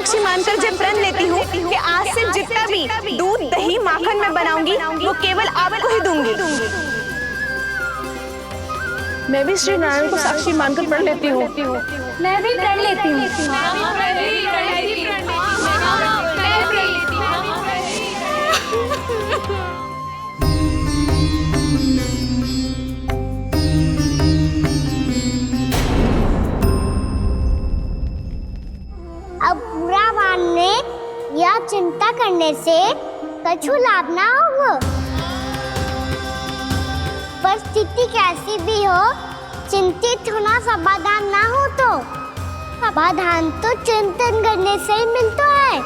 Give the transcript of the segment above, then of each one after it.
साक्षी मानकर जब प्रण लेती हूँ कि आज से जितना भी दूध दही माखन मैं बनाऊंगी वो केवल आपको ही दूंगी। मैं भी श्री नारायण को साक्षी मानकर प्रण लेती हूँ। मैं भी प्रण लेती हूँ। अब बुरा मानने या चिंता करने से कछु लाभ ना होगा। परिस्थिति कैसी भी हो, चिंतित होना समाधान ना हो तो समाधान तो चिंतन करने से ही मिलता है।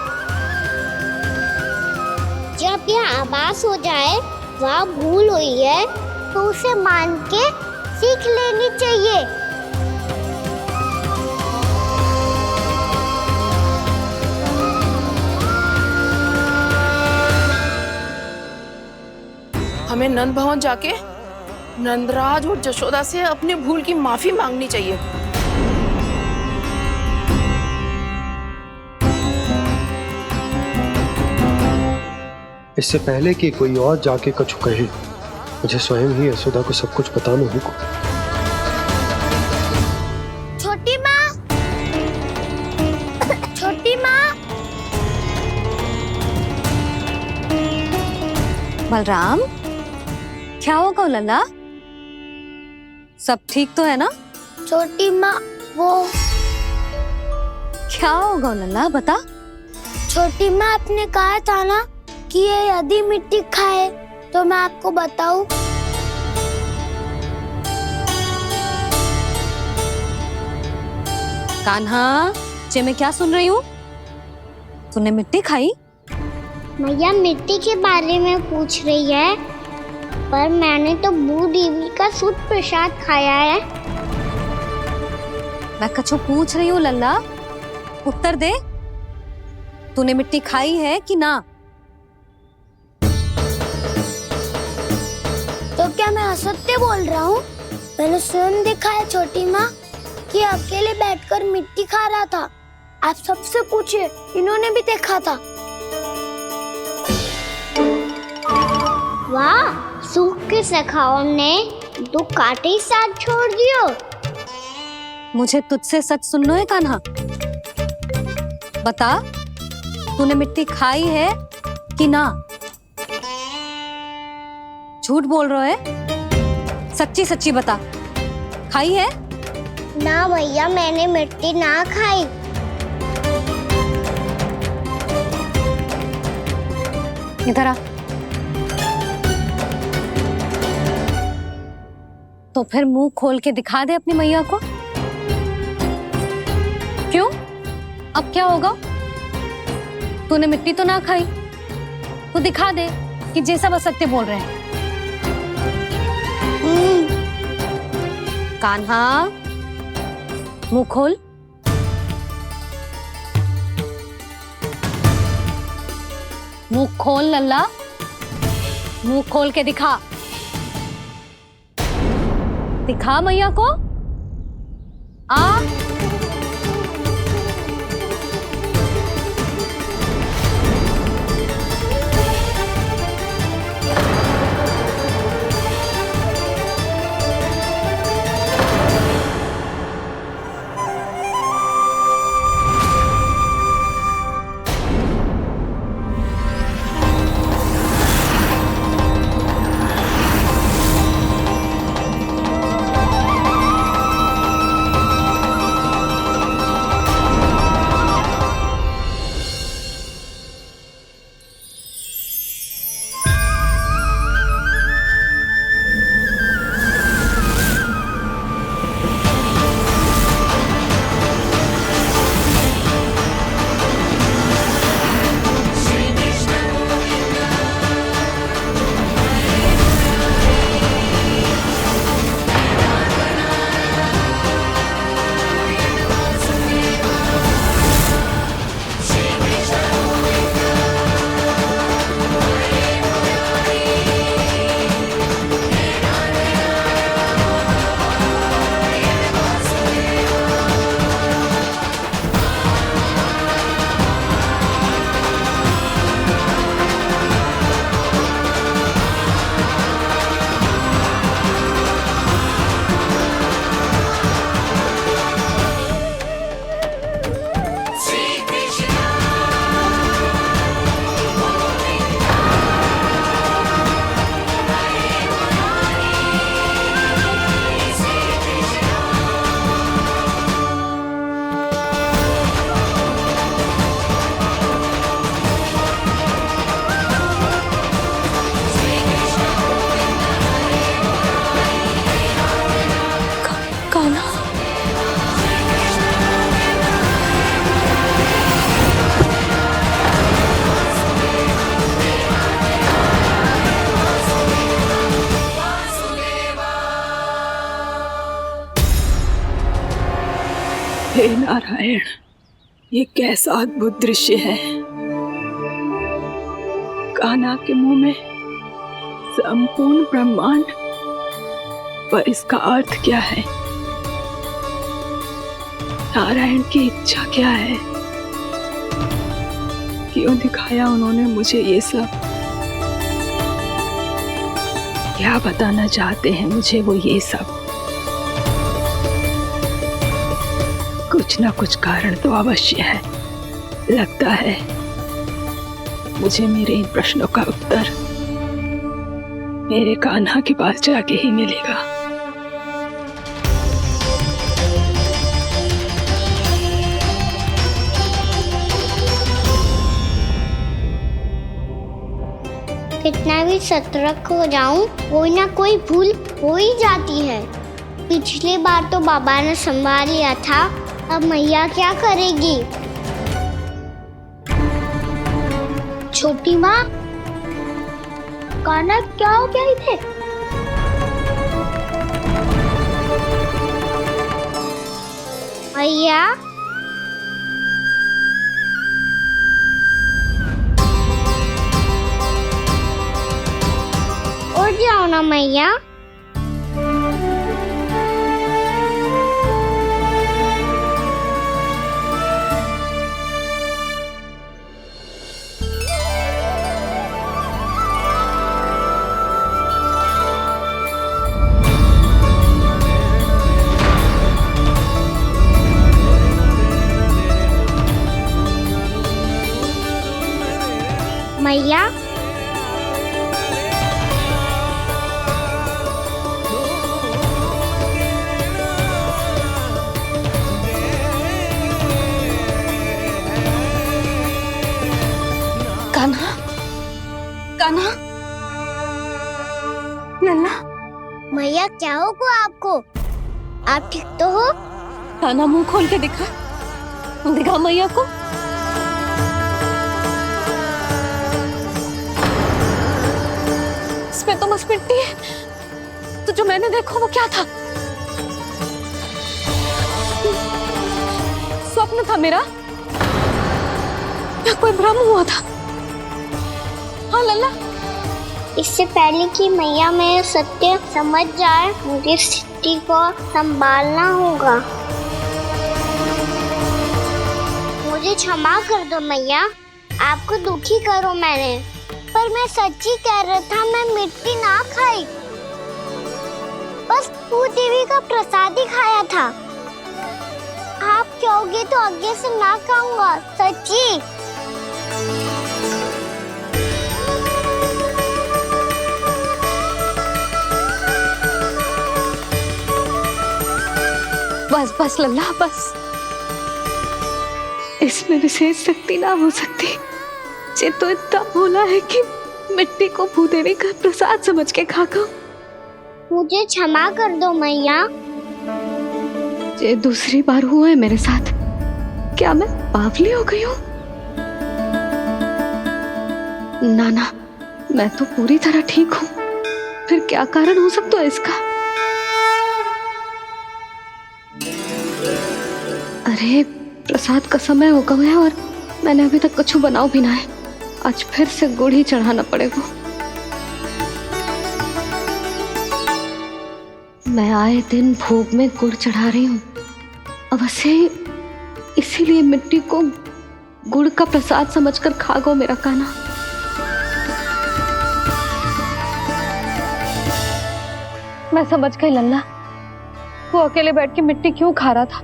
जब यह आभास हो जाए वह भूल हुई है तो उसे मान के सीख लेनी चाहिए। हमें नंद भवन जाके नंदराज और जशोदा से अपनी भूल की माफी मांगनी चाहिए। इससे पहले कि कोई और जाके कछु कहे, मुझे स्वयं ही यशोदा को सब कुछ बताना होगा। छोटी माँ, छोटी माँ। बलराम, क्या होगा लल्ला? सब ठीक तो है ना? छोटी माँ, वो क्या होगा लल्ला, बता। छोटी माँ, आपने कहा था ना कि ये यदि मिट्टी खाए तो मैं आपको बताऊं। कान्हा, जे मैं क्या सुन रही हूँ? तूने मिट्टी खाई? मैया मिट्टी के बारे में पूछ रही है, पर मैंने तो भू देवी का शुद्ध प्रसाद खाया है। मैं कछु पूछ रही हूँ लल्ला, उत्तर दे। तूने मिट्टी खाई है कि ना? तो क्या मैं असत्य बोल रहा हूँ? मैंने स्वयं देखा है छोटी माँ कि अकेले बैठकर मिट्टी खा रहा था। आप सबसे पूछिए, इन्होंने भी देखा था। वाह, सूख के सखाओं ने दो कांटे ही साथ छोड़ दियो। मुझे तुझसे सच सुनना है कान्हा। बता, तूने मिट्टी खाई है कि ना? झूठ बोल रहा है, सच्ची सच्ची बता, खाई है? ना भैया, मैंने मिट्टी ना खाई। इधर आ। तो फिर मुंह खोल के दिखा दे अपनी मैया को। क्यों? अब क्या होगा? तूने मिट्टी तो ना खाई, तो दिखा दे कि जे सब असत्य बोल रहे हैं। कान्हा, मुंह खोल। मुंह खोल लल्ला, मुंह खोल के दिखा। दिखा मैया को। आ हे नारायण, ये कैसा अद्भुत दृश्य है। कान्हा के मुंह में संपूर्ण ब्रह्मांड, पर इसका अर्थ क्या है? नारायण की इच्छा क्या है? क्यों दिखाया उन्होंने मुझे ये सब? क्या बताना चाहते हैं मुझे वो ये सब? कुछ ना कुछ कारण तो अवश्य है। लगता है मुझे मेरे इन प्रश्नों का उत्तर मेरे कान्हा के पास जाके ही मिलेगा। कितना भी सतर्क हो जाऊं, कोई ना कोई भूल हो ही जाती है। पिछली बार तो बाबा ने संभाल लिया था, अब मैया क्या करेगी? छोटी माँ, कान्हा क्या हो गया इधर? मैया, उठ जाओ ना मैया। मैया, कान्हा, कान्हा, नन्ना, मैया क्या होगा आपको? आप ठीक तो हो? कान्हा मुंह खोल के दिखा, दिखा मैया को। इसमें तो बस मिट्टी है। तो जो मैंने देखा वो क्या था? स्वप्न था मेरा या कोई भ्रम हुआ था? हाँ लल्ला, इससे पहले कि मैया मेरे सत्य समझ जाए, मुझे स्थिति को संभालना होगा। मुझे क्षमा कर दो मैया, आपको दुखी करो मैंने, पर मैं सच्ची कह रहा था, मैं मिट्टी ना खाई, बस तू देवी का प्रसाद ही खाया था। आप कहोगे तो आगे से ना खाऊंगा, सच्ची। बस बस लल्ला बस। इसमें विशेष शक्ति ना हो सकती। ये तो इतना भोला है कि मिट्टी को भूदेवी का प्रसाद समझ के खागा। मुझे क्षमा कर दो मैया। ये दूसरी बार हुआ है मेरे साथ। क्या मैं बावली हो गई हूँ? ना ना, मैं तो पूरी तरह ठीक हूँ। फिर क्या कारण हो सकता है इसका? अरे प्रसाद का समय हो गया है और मैंने अभी तक कुछ बनाओ भी ना है। आज फिर से गुड़ ही चढ़ाना पड़ेगा। मैं आए दिन भोग में गुड़ चढ़ा रही हूँ, अवश्य ही इसीलिए मिट्टी को गुड़ का प्रसाद समझकर खा गो मेरा कान्हा। मैं समझ गई लल्ला, वो अकेले बैठ के मिट्टी क्यों खा रहा था।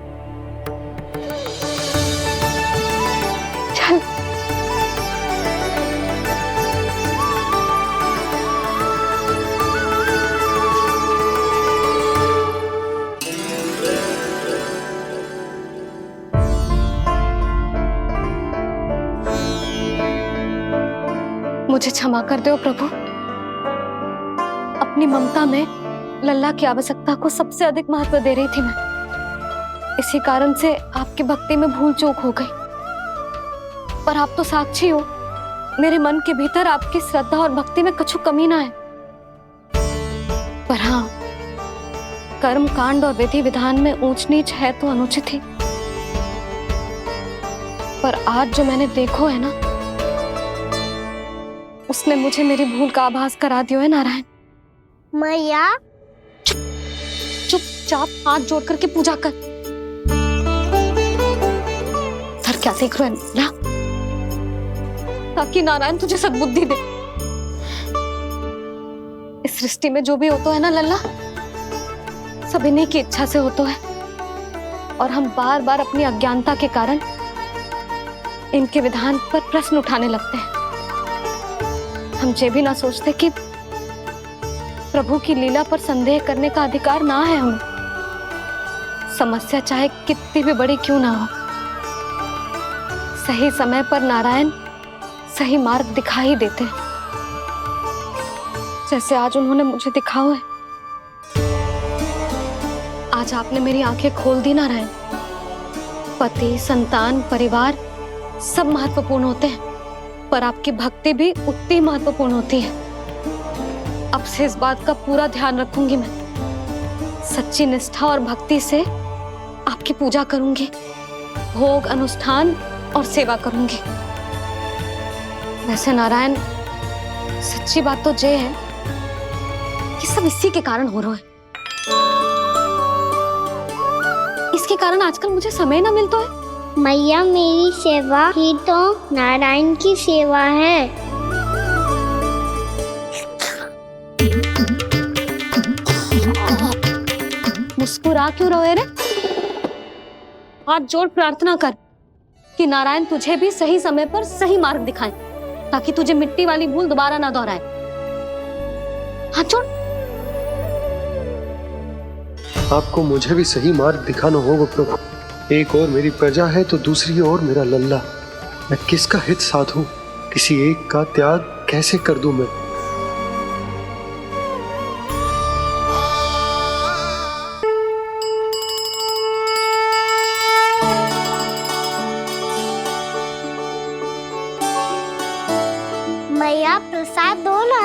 चल मुझे क्षमा कर दो प्रभु। अपनी ममता में लल्ला की आवश्यकता को सबसे अधिक महत्व दे रही थी मैं। इसी कारण से आपकी भक्ति में भूल चूक हो गई। पर आप तो साक्षी हो, मेरे मन के भीतर आपकी श्रद्धा और भक्ति में कछु कमी ना है। पर हाँ, कर्म कांड और विधि विधान में ऊंच नीच है तो अनुचित ही। पर आज जो मैंने देखो है ना, उसने मुझे मेरी भूल का आभास करा दियो है नारायण। मैया चुपचाप हाथ जोड़ करके पूजा कर। सर क्या देख रहे हैं ना, ताकि नारायण तुझे सद्बुद्धि दे। इस सृष्टि में जो भी होता है ना लल्ला, सब इन्हीं की इच्छा से होता है, और हम बार बार अपनी अज्ञानता के कारण इनके विधान पर प्रश्न उठाने लगते हैं। हम ये भी ना सोचते कि प्रभु की लीला पर संदेह करने का अधिकार ना है हमें। समस्या चाहे कितनी भी बड़ी क्यों ना हो, सही समय पर नारायण सही मार्ग दिखा ही देते हैं, जैसे आज उन्होंने मुझे दिखाओ है। आज आपने मेरी आंखें खोल दी नारायण। पति, संतान, परिवार सब महत्वपूर्ण होते हैं, पर आपकी भक्ति भी उतनी महत्वपूर्ण होती है। अब से इस बात का पूरा ध्यान रखूंगी मैं। सच्ची निष्ठा और भक्ति से आपकी पूजा करूंगी, भोग, अनुष्ठान और सेवा करूंगी। वैसे नारायण, सच्ची बात तो ये है कि सब इसी के कारण हो रहा है। इसके कारण आजकल मुझे समय ना मिलता है। मैया, मेरी सेवा ही तो नारायण की सेवा है। मुस्कुरा क्यों रहे रे? हाथ जोड़ प्रार्थना कर कि नारायण तुझे भी सही समय पर सही मार्ग दिखाएं, ताकि तुझे मिट्टी वाली भूल दोबारा ना दोहराए। हाथ जोड़। आपको मुझे भी सही मार्ग दिखाना होगा प्रभु। एक और मेरी प्रजा है तो दूसरी ओर मेरा लल्ला। मैं किसका हित साधूं? किसी एक का त्याग कैसे कर दूं मैं? मैया, प्रसाद दो ना।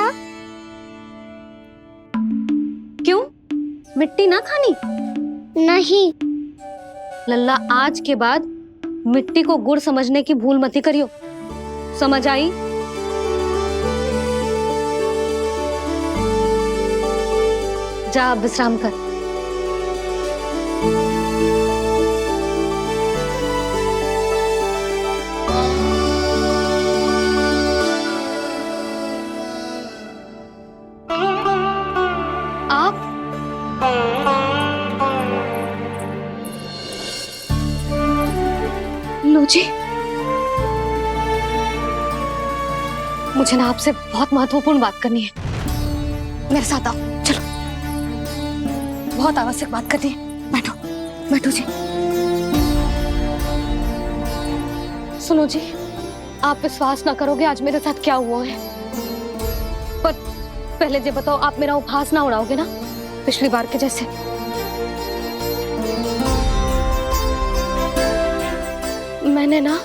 क्यों? मिट्टी ना खानी? नहीं। लल्ला, आज के बाद मिट्टी को गुड़ समझने की भूल मत करियो। समझ आई? जा अब विश्राम कर। आप लो जी, मुझे ना आपसे बहुत महत्वपूर्ण बात करनी है। मेरे साथ आओ, चलो। बहुत आवश्यक बात करनी है। बैठो, बैठो जी। सुनो जी, आप विश्वास ना करोगे आज मेरे साथ क्या हुआ है। पर पहले ये बताओ, आप मेरा उपहास ना उड़ाओगे ना, पिछली बार के जैसे? मैंने ना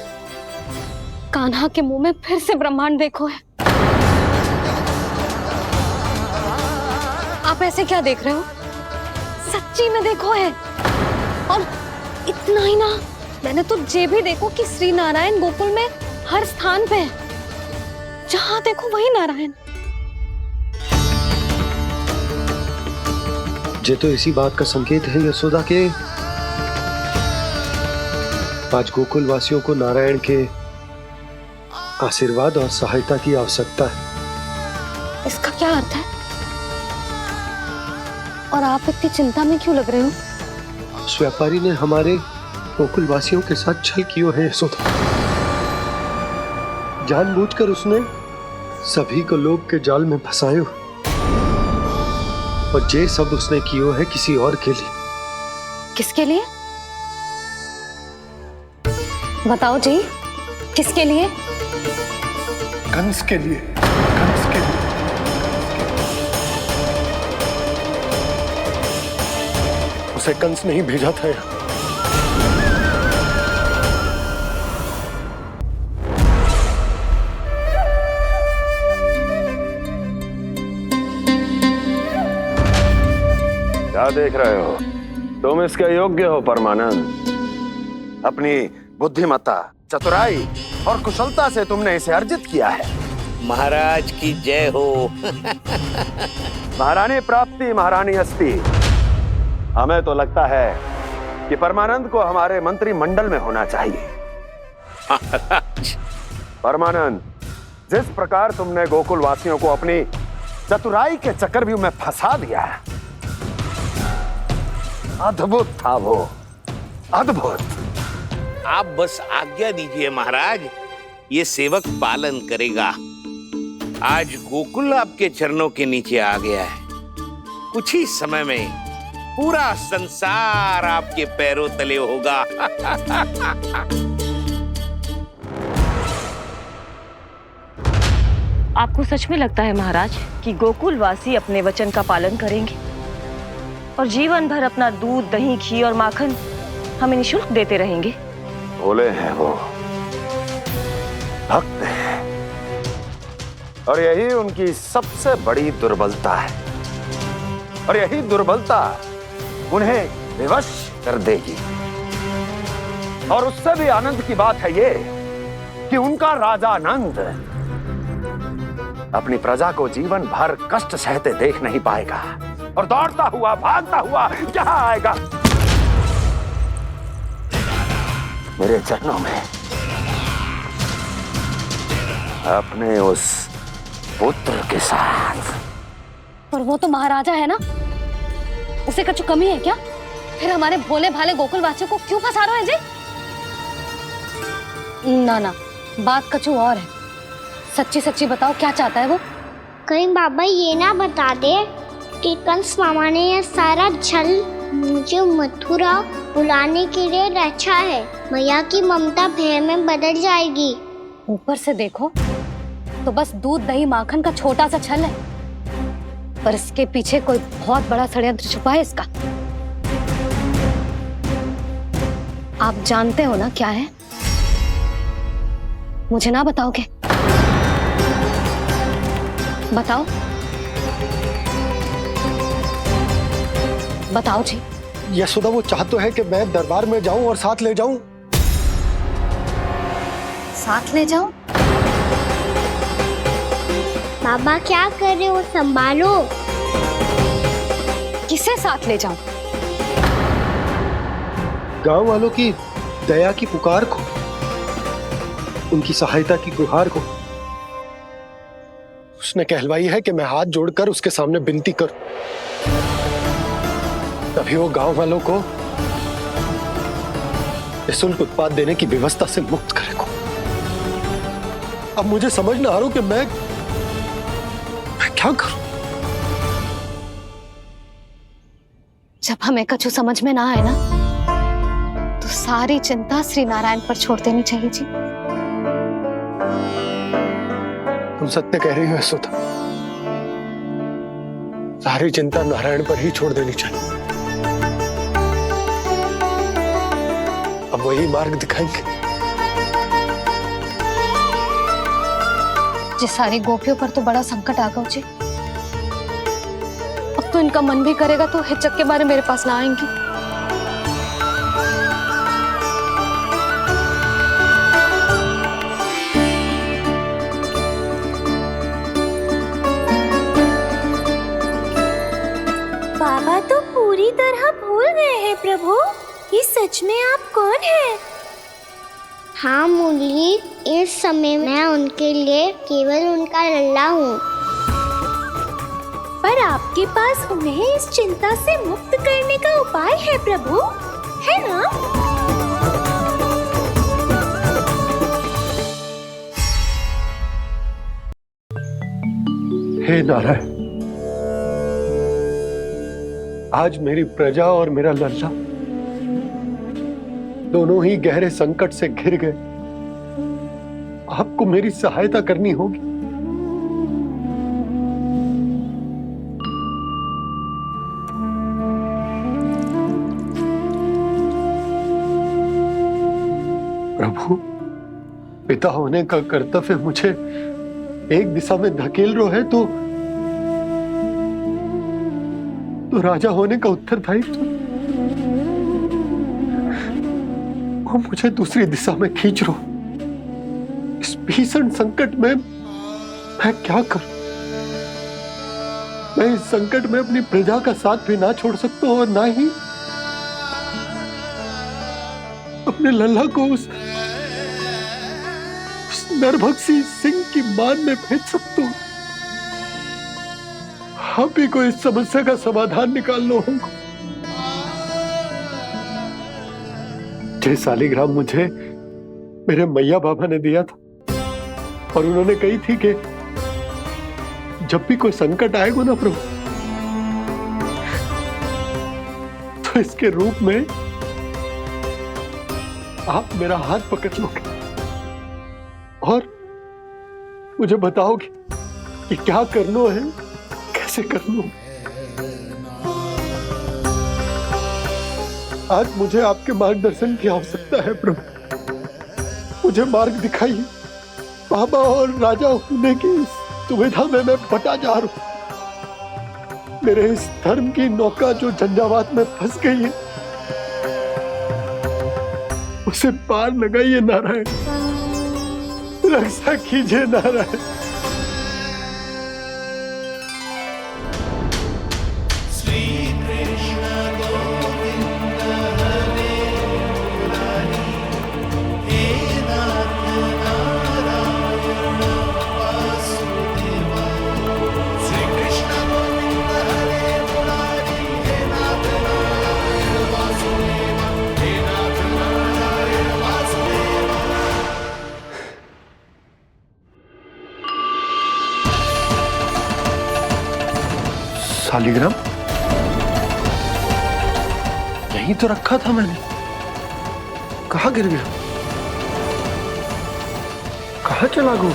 कान्हा के मुंह में फिर से ब्रह्मांड देखो है। आप ऐसे क्या देख रहे हो? सच्ची में देखो है। और इतना ही ना, मैंने तो ये भी देखो कि श्री नारायण गोकुल में हर स्थान पे है। जहां देखो वही नारायण। ये तो इसी बात का संकेत है यशोदा के आज गोकुल वासियों को नारायण के आशीर्वाद और सहायता की आवश्यकता है। इसका क्या अर्थ है? और आप इतनी चिंता में क्यों लग रहे हो? उस व्यापारी ने हमारे गोकुल वासियों के साथ छल किया है यशोदा। जानबूझकर उसने सभी को लोभ के जाल में फंसायो, और ये सब उसने किया है किसी और के लिए। किसके लिए? बताओ जी, किसके लिए? कंस के लिए। कंस के लिए। उसे कंस नहीं भेजा था यहाँ। क्या देख रहे हो? तुम इसके योग्य हो परमानंद। अपनी बुद्धिमत्ता, चतुराई और कुशलता से तुमने इसे अर्जित किया है। महाराज की जय हो। महारानी प्राप्ति महारानी अस्ति। हमें तो लगता है कि परमानंद को हमारे मंत्रिमंडल में होना चाहिए। महाराज, परमानंद, जिस प्रकार तुमने गोकुल वासियों को अपनी चतुराई के चक्रव्यूह में फंसा दिया, अद्भुत था वो, अद्भुत। आप बस आज्ञा दीजिए महाराज, ये सेवक पालन करेगा। आज गोकुल आपके चरणों के नीचे आ गया है। कुछ ही समय में पूरा संसार आपके पैरों तले होगा। आपको सच में लगता है महाराज कि गोकुलवासी अपने वचन का पालन करेंगे और जीवन भर अपना दूध, दही, घी और माखन हमें निःशुल्क देते रहेंगे? भोले हैं वो, भक्त हैं, और यही उनकी सबसे बड़ी दुर्बलता है। और यही दुर्बलता उन्हें विवश कर देगी। और उससे भी आनंद की बात है ये कि उनका राजा नंद अपनी प्रजा को जीवन भर कष्ट सहते देख नहीं पाएगा और दौड़ता हुआ, भागता हुआ यहाँ आएगा मेरे चरणों में, अपने उस पुत्र के साथ। पर वो तो महाराजा है ना, उसे कुछ कमी है क्या? फिर हमारे भोले भाले गोकुल वासियों को क्यों फंसा रहे हैं जी? ना ना, बात कछु और है। सच्ची सच्ची बताओ, क्या चाहता है वो? कहीं बाबा ये ना बता दे कि कंस मामा ने यह सारा छल मुझे मथुरा बुलाने के लिए रचा है। मैया की ममता भय में बदल जाएगी। ऊपर से देखो तो बस दूध, दही, माखन का छोटा सा छल है, पर इसके पीछे कोई बहुत बड़ा षड्यंत्र छुपा है इसका। आप जानते हो ना क्या है? मुझे ना बताओगे? बताओ बताओ जी। यशोदा, वो चाहता तो है कि मैं दरबार में जाऊं और साथ ले जाऊं। साथ ले जाओ? बाबा क्या कर रहे हो, संभालो। किसे साथ ले जाऊं? गांव वालों की दया की पुकार को, उनकी सहायता की गुहार को। उसने कहलवाई है कि मैं हाथ जोड़कर उसके सामने विनती करूं, तभी वो गांव वालों को निःशुल्क उत्पाद देने की व्यवस्था से मुक्त करेगा। अब मुझे समझ ना आ रहा कि मैं क्या करूं। जब हमें कछु समझ में ना आए ना, तो सारी चिंता श्री नारायण पर छोड़ देनी चाहिए जी। तुम सत्य कह रही हो यशोदा, सारी चिंता नारायण पर ही छोड़ देनी चाहिए। अब वही मार्ग दिखाएंगे। जी, सारी गोपियों पर तो बड़ा संकट आ गया जी। अब तो इनका मन भी करेगा तो हिचक के बारे मेरे पास ना आएंगी। बाबा तो पूरी तरह भूल गए हैं प्रभु, ये सच में आप कौन हैं? हाँ मुरली, इस समय मैं उनके लिए केवल उनका लल्ला हूँ। पर आपके पास उन्हें इस चिंता से मुक्त करने का उपाय है प्रभु, है ना? हे नारायण, आज मेरी प्रजा और मेरा लल्ला दोनों ही गहरे संकट से घिर गए। आपको मेरी सहायता करनी होगी। प्रभु, पिता होने का कर्तव्य मुझे एक दिशा में धकेल रहा है तो राजा होने का उत्तरदायित्व वो मुझे दूसरी दिशा में खींच रहा। इस भीषण संकट में मैं क्या करूं? मैं इस संकट में अपनी प्रजा का साथ भी ना छोड़ सकता हूं और ना ही अपने लल्ला को उस नरभक्षी सिंह की मान में भेज सकता हूं। आप ही को इस समस्या का समाधान निकालना होगा। जय शालिग्राम मुझे मेरे मैया बाबा ने दिया था और उन्होंने कही थी कि जब भी कोई संकट आएगा ना प्रभु, तो इसके रूप में आप मेरा हाथ पकड़ लोगे और मुझे बताओगे कि क्या करना है, कैसे करना है। आज मुझे आपके मार्गदर्शन की आवश्यकता है प्रभु। मुझे मार्ग दिखाइए। बाबा और राजा होने की दुविधा में मैं बटा जा रहा हूं। मेरे इस धर्म की नौका जो झंझावात में फंस गई है, उसे पार लगाइए नारायण, रक्षा कीजिए नारायण। शालिग्राम यहीं तो रखा था मैंने, कहाँ गिर गया? कहाँ चला गया?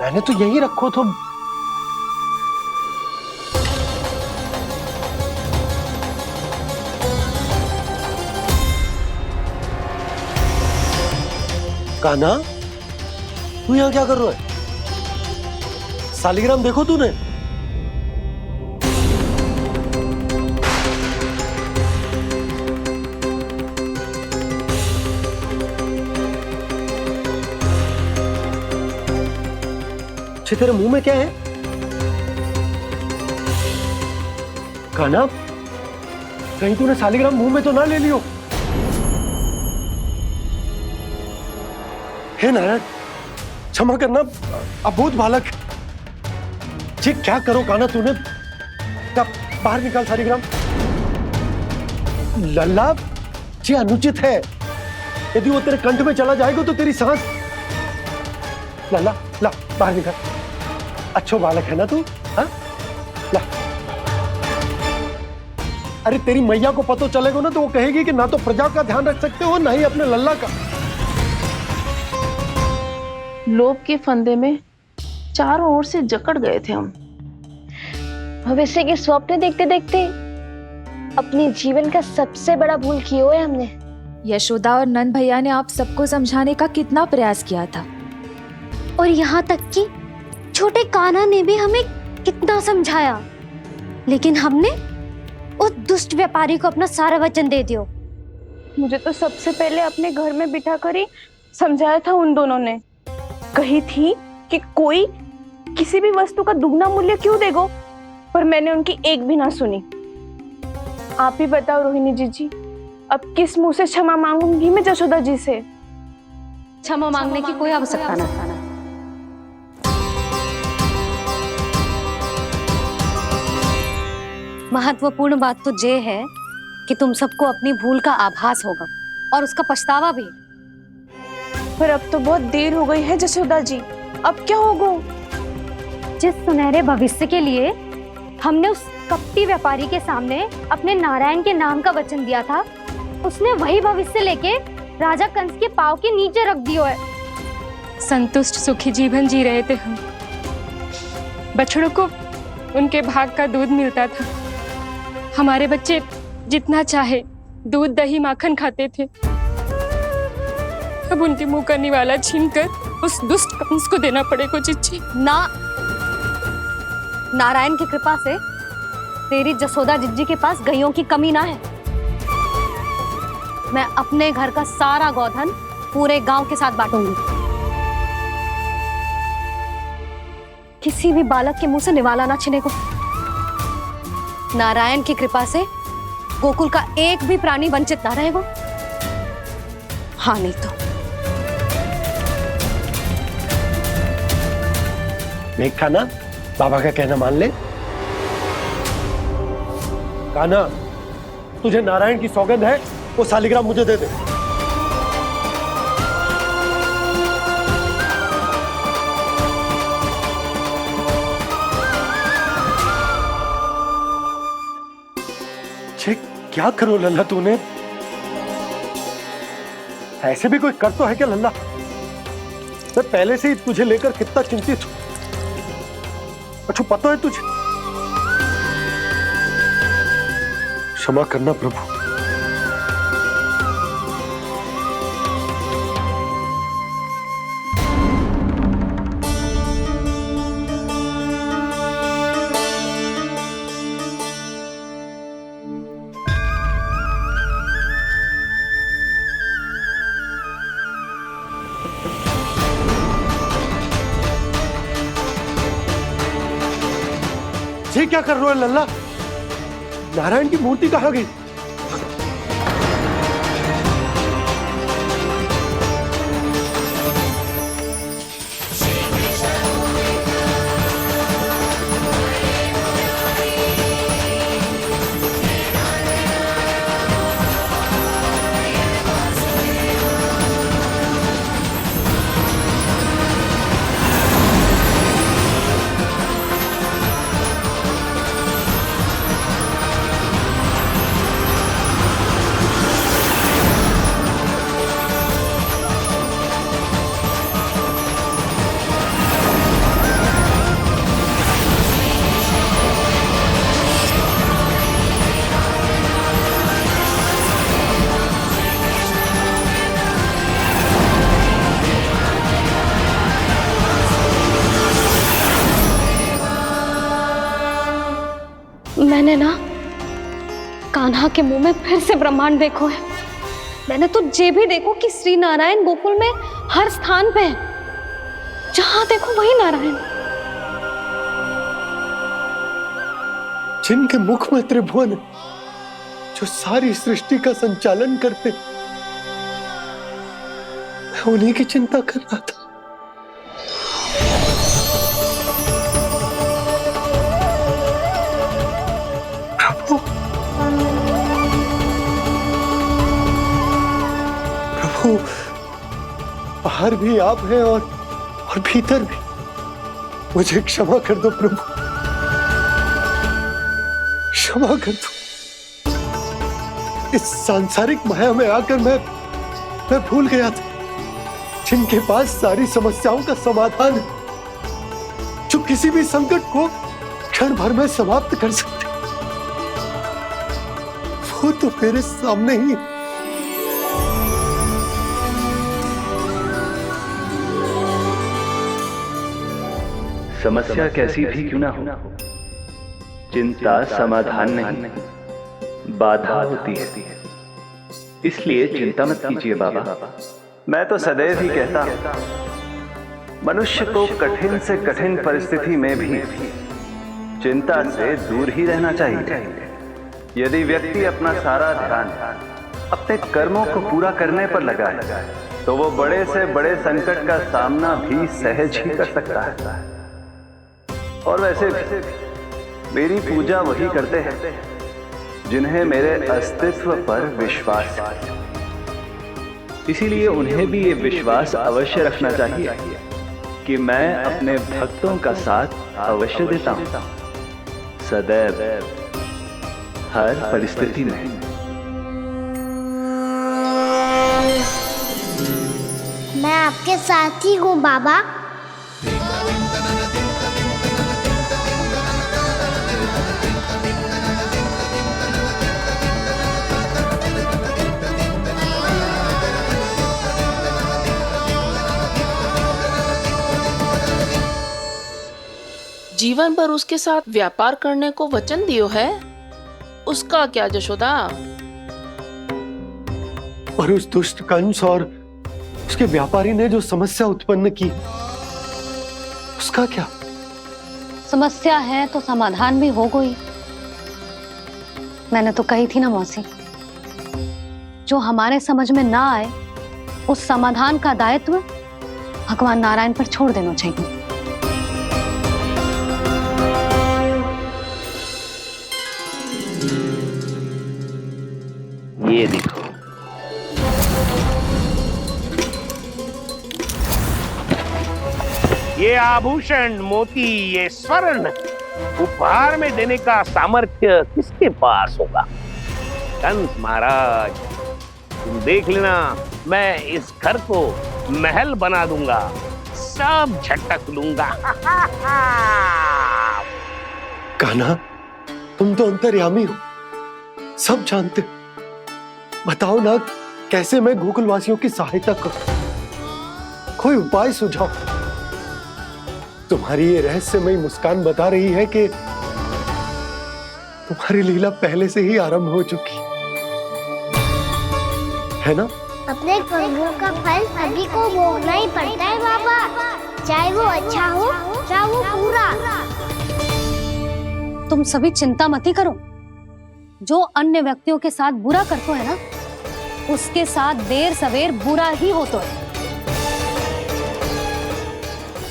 मैंने तो यहीं रखो था। कान्हा, तू यहाँ क्या कर रहा है? शालिग्राम देखो तूने? तेरे मुंह में क्या है? कान्हा, कहीं तूने शालिग्राम मुंह में तो ना ले लियो? हे नारायण, क्षमा करना, अबोध बालक। जी क्या करो कान्हा तूने? क्या बाहर निकाल शालिग्राम। लल्ला, जी अनुचित है। यदि वो तेरे कंठ में चला जाएगा तो तेरी सांस। लल्ला, ला बाहर निकाल। अच्छो बालक है ना तू? हाँ, ला। अरे तेरी मैया को पता चलेगा ना तो वो कहेगी कि ना तो प्रजा का ध्यान रख सकते हो ना ही अपने लल्ला का। लोभ के फंदे में चारों ओर से जकड़ गए थे हम। भविष्य के स्वप्न देखते देखते अपने जीवन का सबसे बड़ा भूल किया है हमने। यशोदा और नंद भैया ने आप सबको समझाने का कितना प्रयास किया था, और यहाँ तक कि छोटे कान्हा ने भी हमें कितना समझाया, लेकिन हमने उस दुष्ट व्यापारी को अपना सारा वचन दे दिया। मुझे तो सबसे पहले अपने घर में बिठा कर ही समझाया था उन दोनों ने। कही थी कि कोई किसी भी वस्तु का दुगना मूल्य क्यों देगो, पर मैंने उनकी एक भी ना सुनी। आप ही बताओ रोहिणी जी, अब किस मुंह से क्षमा मांगूंगी मैं जशोदा जी से? क्षमा मांगने की कोई आवश्यकता ना। महत्वपूर्ण बात तो ये है कि तुम सबको अपनी भूल का आभास होगा और उसका पछतावा भी। पर अब तो बहुत देर हो गई है जशोदा जी, अब क्या होगा? जिस सुनहरे भविष्य के लिए हमने उस कपटी व्यापारी के सामने अपने नारायण के नाम का वचन दिया था, उसने वही भविष्य लेके राजा कंस के पांव के नीचे रख दिया है। संतुष्ट सुखी जीवन जी रहे थे हम। बछड़ों को उनके भाग का दूध मिलता था। हमारे बच्चे जितना चाहे दूध दही माखन खाते थे। अब उनके मुंह का निवाला छीनकर उस दुष्ट कंस को देना पड़ेगा चिच्ची। ना, नारायण की कृपा से तेरी जसोदा जिज्जी के पास गैयों की कमी ना है। मैं अपने घर का सारा गोधन पूरे गांव के साथ बांटूंगी। किसी भी बालक के मुंह से निवाला ना छिने को। नारायण की कृपा से गोकुल का एक भी प्राणी वंचित ना रहेगा। हाँ नहीं तो देख कान्हा, बाबा का कहना मान ले। कान्हा, तुझे नारायण की सौगंध है, वो शालिग्राम मुझे दे दे। छे, क्या करो लल्ला तूने? ऐसे भी कोई कर तो है क्या लल्ला? मैं पहले से ही तुझे लेकर कितना चिंतित हूं। अच्छा पता है तुझे? क्षमा करना प्रभु। ये क्या कर रहे हो लल्ला? नारायण की मूर्ति कहाँ गई? मैंने ना कान्हा के मुंह में फिर से ब्रह्मांड देखो है। मैंने तो ये भी देखो कि श्री नारायण गोकुल में हर स्थान पे है। जहां देखो वही नारायण। जिनके मुख में त्रिभुवन है, जो सारी सृष्टि का संचालन करते, मैं उन्हीं की चिंता कर रहा था। प्रभु, बाहर भी आप हैं और भीतर भी। मुझे क्षमा कर दो प्रभु, क्षमा कर दो। इस सांसारिक माया में आकर मैं भूल गया था जिनके पास सारी समस्याओं का समाधान है, जो किसी भी संकट को क्षण भर में समाप्त कर सकते, वो तो मेरे सामने ही। समस्या कैसी भी क्यों ना हो, चिंता समाधान नहीं, बाधा होती है। इसलिए चिंता मत कीजिए बाबा। मैं तो सदैव ही कहता हूं, मनुष्य को कठिन से कठिन परिस्थिति में भी चिंता से दूर ही रहना चाहिए। यदि व्यक्ति अपना सारा ध्यान अपने कर्मों को पूरा करने पर लगाए, तो वो बड़े से बड़े संकट का सामना भी सहज ही कर सकता है। और वैसे भी मेरी पूजा वही करते हैं जिन्हें मेरे अस्तित्व पर विश्वास है। इसीलिए उन्हें भी ये विश्वास अवश्य रखना चाहिए कि मैं अपने भक्तों का साथ अवश्य देता हूं, सदैव, हर परिस्थिति में। मैं आपके साथ ही हूँ बाबा। जीवन भर उसके साथ व्यापार करने को वचन दियो है, उसका क्या जशोदा? और उस दुष्ट कंस और उसके व्यापारी ने जो समस्या उत्पन्न की उसका क्या? समस्या है तो समाधान भी हो गई। मैंने तो कही थी ना मौसी, जो हमारे समझ में ना आए उस समाधान का दायित्व भगवान नारायण पर छोड़ देना चाहिए। ये देखो, ये आभूषण, मोती, ये स्वर्ण उपहार में देने का सामर्थ्य किसके पास होगा? कंस महाराज, तुम देख लेना, मैं इस घर को महल बना दूंगा, सब झटक लूंगा। कान्हा, तुम तो अंतर्यामी हो, सब जानते हो। बताओ ना, कैसे मैं गोकुलवासियों की सहायता करूं? कोई उपाय सुझाओ। तुम्हारी ये रहस्यमयी मुस्कान बता रही है कि तुम्हारी लीला पहले से ही आरंभ हो चुकी है ना? अपने कर्मों का फल सभी को भोगना ही पड़ता है बाबा, चाहे वो अच्छा हो चाहे वो बुरा। तुम सभी चिंता मत ही करो। जो अन्य व्यक्तियों के साथ बुरा करते है ना, उसके साथ देर सवेर बुरा ही होता है।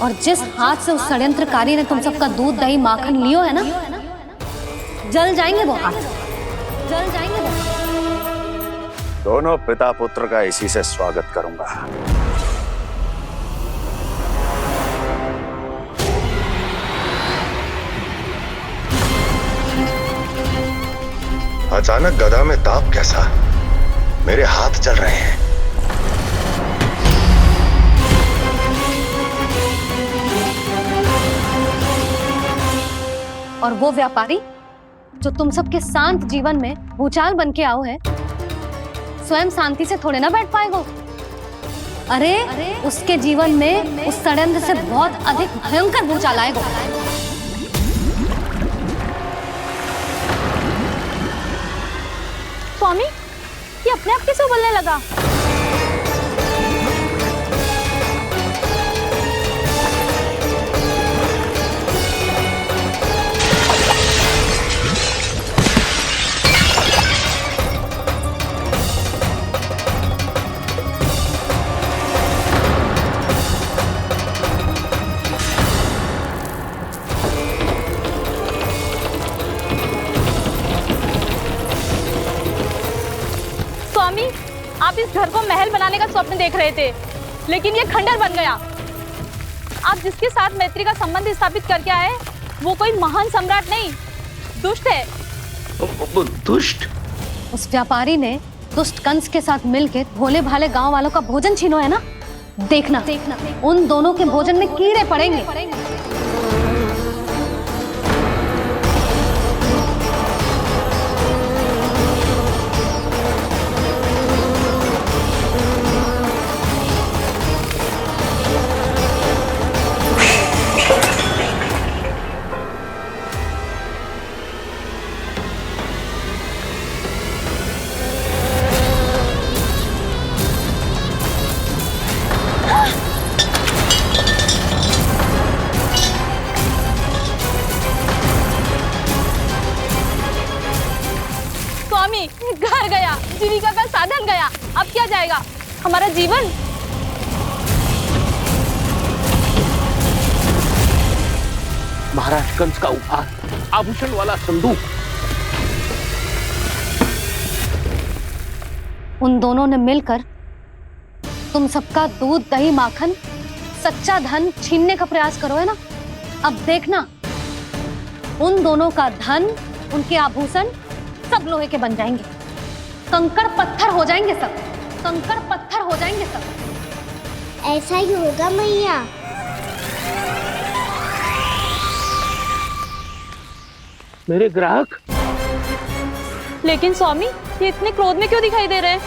और जिस हाथ से उस षड्यंत्रकारी ने तुम सबका दूध दही माखन लियो है ना, जल जाएंगे वो हाथ, जल जाएंगे वो। दोनों पिता पुत्र का इसी से स्वागत करूंगा। अचानक गदा में ताप कैसा? मेरे हाथ जल रहे हैं। और वो व्यापारी जो तुम सबके शांत जीवन में भूचाल बन के आओ है, स्वयं शांति से थोड़े ना बैठ पाएगा। अरे उसके जीवन में उस षड्यंत्र से बहुत अधिक भयंकर भूचाल आएगा। स्वामी, ये अपने आप कैसे बोलने लगा? स्वामी, आप इस घर को महल बनाने का स्वप्न देख रहे थे, लेकिन ये खंडर बन गया। आप जिसके साथ मैत्री का संबंध स्थापित करके आए, वो कोई महान सम्राट नहीं, दुष्ट है। दुष्ट? उस व्यापारी ने दुष्ट कंस के साथ मिलकर भोले भाले गांव वालों का भोजन छीनो है ना। देखना उन दोनों के भोजन में कीड़े पड़ेंगे। स्वामी, घर गया, जीविका का साधन गया, अब क्या जाएगा हमारा जीवन? महाराज कंस का उपहार, आभूषण वाला संदूक। उन दोनों ने मिलकर तुम सबका दूध दही माखन सच्चा धन छीनने का प्रयास करो है ना। अब देखना, उन दोनों का धन, उनके आभूषण सब लोहे के बन जाएंगे, कंकड़ पत्थर हो जाएंगे सब, कंकड़ पत्थर हो जाएंगे सब। ऐसा ही होगा मैया। मेरे ग्राहक? लेकिन स्वामी, ये इतने क्रोध में क्यों दिखाई दे रहे हैं?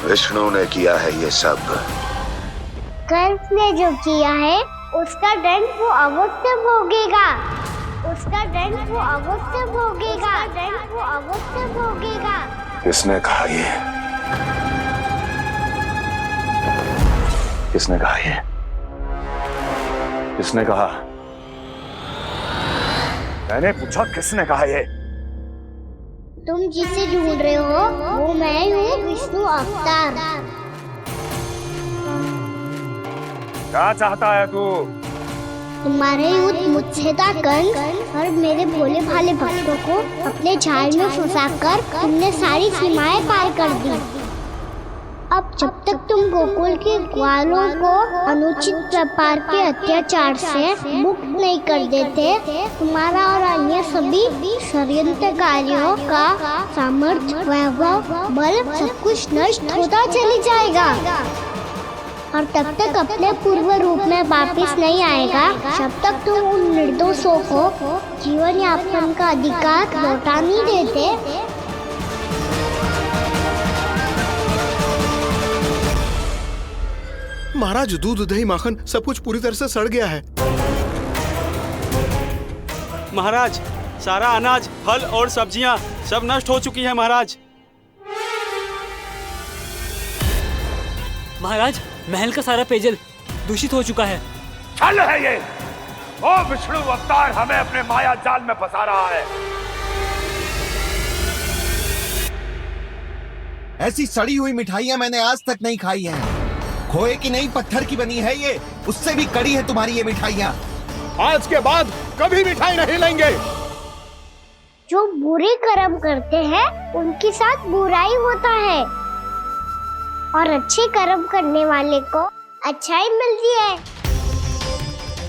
विष्णु ने किया है ये सब। कंस ने जो किया है उसका दंड वो अवश्य भोगेगा। उसका दंड वो अवश्य भोगेगा। दंड वो अवश्य भोगेगा। किसने कहा ये? किसने कहा ये? किसने कहा? मैंने पूछा किसने कहा ये? तुम जिसे ढूंढ रहे हो वो मैं हूँ, विष्णु अवतार। क्या चाहता है तू? तुम्हारे युद्ध मुझसे था कंस, और मेरे भोले भाले भक्तों को अपने जाल में फंसाकर तुमने सारी सीमाएं पार कर दी। अब जब तक तुम गोकुल के ग्वालों को अनुचित प्रकार के अत्याचार से मुक्त नहीं कर देते, तुम्हारा और अन्य सभी षड्यंत्रकारियों का सामर्थ्य, वैभव, बल सब कुछ नष्ट होता चली जाएगा, और तब तक अपने पूर्व रूप में वापस नहीं आएगा जब तक तुम उन निर्दोषों को जीवन यापन का अधिकार लौटा नहीं देते। महाराज, दूध दही माखन सब कुछ पूरी तरह से सड़ गया है। महाराज, सारा अनाज, फल और सब्जियां सब नष्ट हो चुकी है महाराज। महाराज, महल का सारा पेयजल दूषित हो चुका है। छल है ये। ओ विष्णु अवतार हमें अपने माया जाल में फंसा रहा है। ऐसी सड़ी हुई मिठाइयां मैंने आज तक नहीं खाई हैं। खोए की नहीं, पत्थर की बनी है ये, उससे भी कड़ी है तुम्हारी ये मिठाइयां। आज के बाद कभी मिठाई नहीं लेंगे। जो बुरे कर्म करते हैं उनके साथ बुराई होता है, और अच्छे कर्म करने वाले को अच्छाई मिलती है।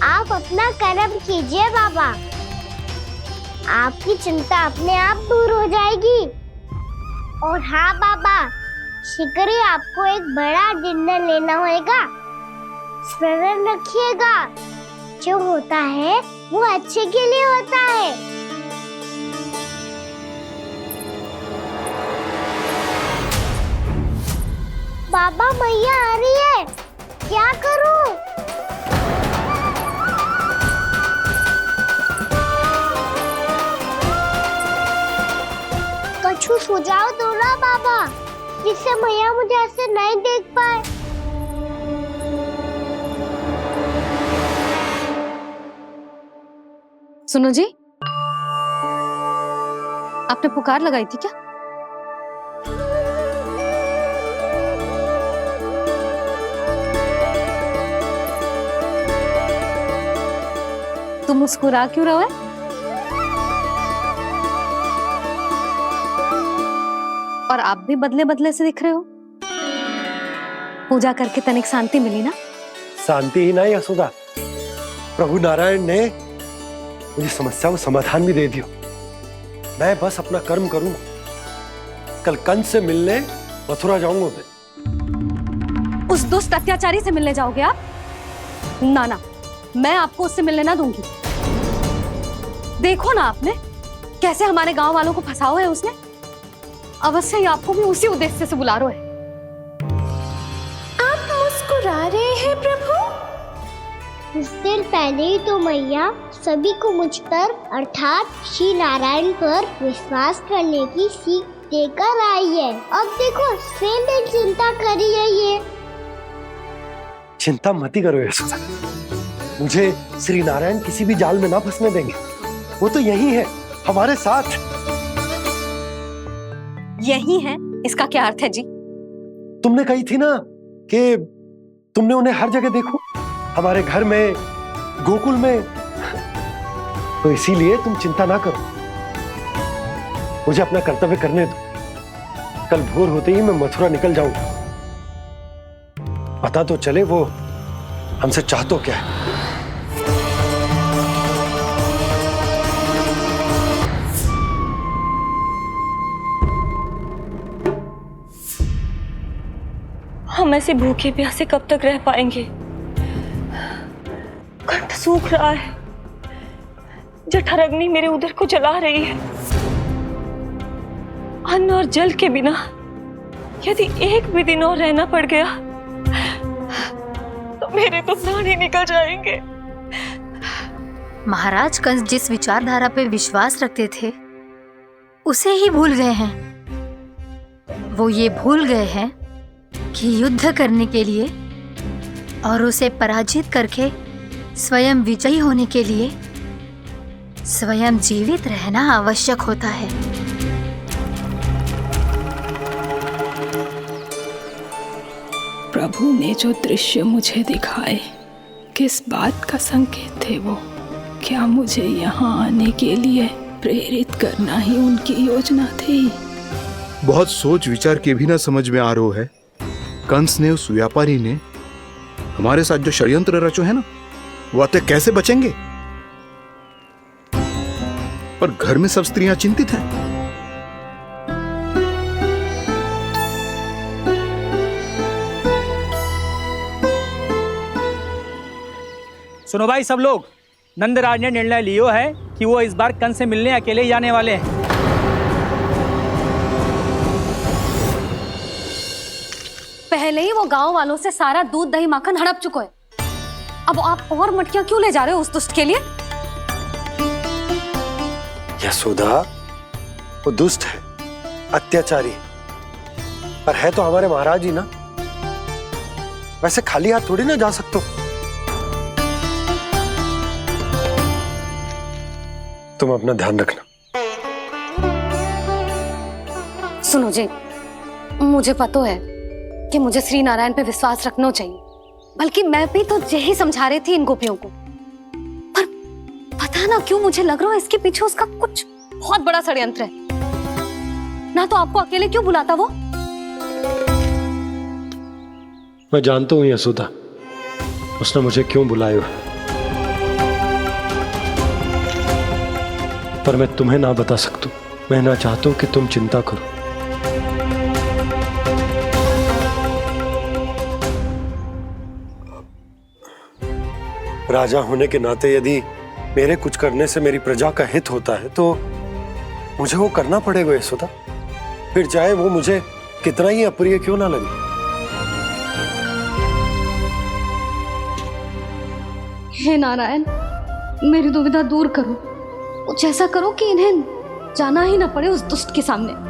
आप अपना कर्म कीजिए बाबा, आपकी चिंता अपने आप दूर हो जाएगी। और हाँ बाबा, शीघ्र ही आपको एक बड़ा डिनर लेना होगा। स्मरण रखिएगा, जो होता है वो अच्छे के लिए होता है। बाबा, मैया आ रही है, क्या करूं? कछु सुझाव दो ना बाबा, जिससे मैया मुझे ऐसे नहीं देख पाए। सुनो जी, आपने पुकार लगाई थी क्या? तुम मुस्कुरा क्यों रहे हो? और आप भी बदले बदले से दिख रहे हो। पूजा करके तनिक शांति मिली ना? शांति ही नहीं यशोदा, प्रभु नारायण ने मुझे समस्या को समाधान भी दे दिया। मैं बस अपना कर्म करूंगा। कल कंस से मिलने मथुरा जाऊंगा मैं। उस दुष्ट अत्याचारी से मिलने जाओगे आप? ना ना, मैं आपको उससे मिलने ना दूंगी। देखो ना आपने कैसे हमारे गांव वालों को फंसाओ है उसने। अवश्य ही आपको भी उसी उद्देश्य से बुला रहा है। आप मुस्कुरा रहे हैं प्रभु? कुछ देर पहले ही तो मैया सभी को मुझ पर अर्थात श्री नारायण पर विश्वास करने की सीख देकर आई है। अब देखो स्वयं चिंता करी है ये। चिंता मत ही करो यशोदा, मुझे श्री नारायण किसी भी जाल में ना फंसने देंगे। वो तो यही है हमारे साथ। यही है, इसका क्या अर्थ है जी? तुमने कही थी ना कि तुमने उन्हें हर जगह देखो, हमारे घर में, गोकुल में। तो इसीलिए तुम चिंता ना करो, मुझे अपना कर्तव्य करने दो। कल भोर होते ही मैं मथुरा निकल जाऊंगा। पता तो चले वो हमसे चाहतो क्या है। हम ऐसे भूखे प्यासे कब तक रह पाएंगे? कंठ सूख रहा है, जठराग्नि मेरे उदर को जला रही है। अन्न और जल के बिना यदि एक भी दिन और रहना पड़ गया तो मेरे तो प्राण ही निकल जाएंगे। महाराज कंस जिस विचारधारा पे विश्वास रखते थे उसे ही भूल गए हैं। वो ये भूल गए हैं कि युद्ध करने के लिए और उसे पराजित करके स्वयं विजयी होने के लिए स्वयं जीवित रहना आवश्यक होता है। प्रभु ने जो दृश्य मुझे दिखाए किस बात का संकेत थे वो? क्या मुझे यहाँ आने के लिए प्रेरित करना ही उनकी योजना थी? बहुत सोच विचार के भी ना समझ में आ रहा है। कंस ने, उस व्यापारी ने हमारे साथ जो षड्यंत्र रचो है ना, वो आते कैसे बचेंगे? पर घर में सब स्त्रियां चिंतित हैं। सुनो भाई सब लोग, नंदराज ने निर्णय लियो है कि वो इस बार कंस से मिलने अकेले ही जाने वाले हैं। पहले ही वो गांव वालों से सारा दूध दही माखन हड़प चुका है। अब आप और मटकियां क्यों ले जा रहे हो उस दुष्ट के लिए? यशोदा, वो दुष्ट है, अत्याचारी, पर है तो हमारे महाराज ही ना। वैसे खाली हाथ थोड़ी ना जा सकते हो। तुम अपना ध्यान रखना। सुनो जी, मुझे पता है कि मुझे श्री नारायण पे विश्वास रखना चाहिए, बल्कि मैं भी तो यही समझा रही थी इन गोपियों को। पर पता ना क्यों मुझे लग रहा है इसके पीछे उसका कुछ बहुत बड़ा षड्यंत्र है। ना तो आपको अकेले क्यों बुलाता वो? मैं जानता हूं यशोदा, उसने मुझे क्यों बुलाया, पर मैं तुम्हें ना बता सकता। मैं ना चाहता हूं कि तुम चिंता करो। राजा होने के नाते यदि मेरे कुछ करने से मेरी प्रजा का हित होता है तो मुझे वो करना पड़ेगा यशोदा, फिर चाहे वो मुझे कितना ही अप्रिय क्यों ना लगे। हे नारायण, मेरी दुविधा दूर करो। कुछ ऐसा करो कि इन्हें जाना ही ना पड़े उस दुष्ट के सामने।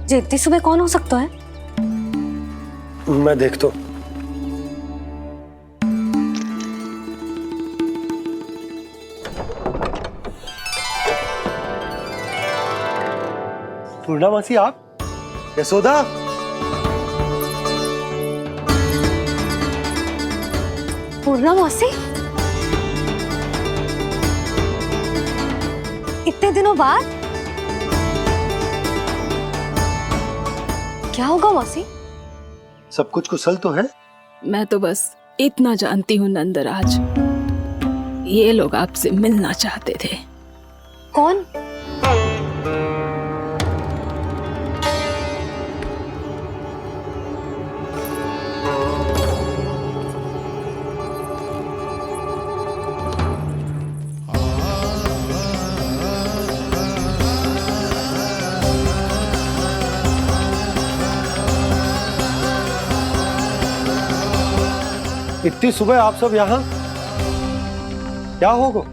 जी इतनी सुबह कौन हो सकता है? मैं देखता हूं। पूर्णा मासी, आप? यशोदा, पूर्णा मौसी, इतने दिनों बाद? क्या होगा मौसी? सब कुछ कुशल तो है? मैं तो बस इतना जानती हूँ नंदराज, ये लोग आपसे मिलना चाहते थे। कौन? इतनी सुबह आप सब यहाँ? क्या होगा?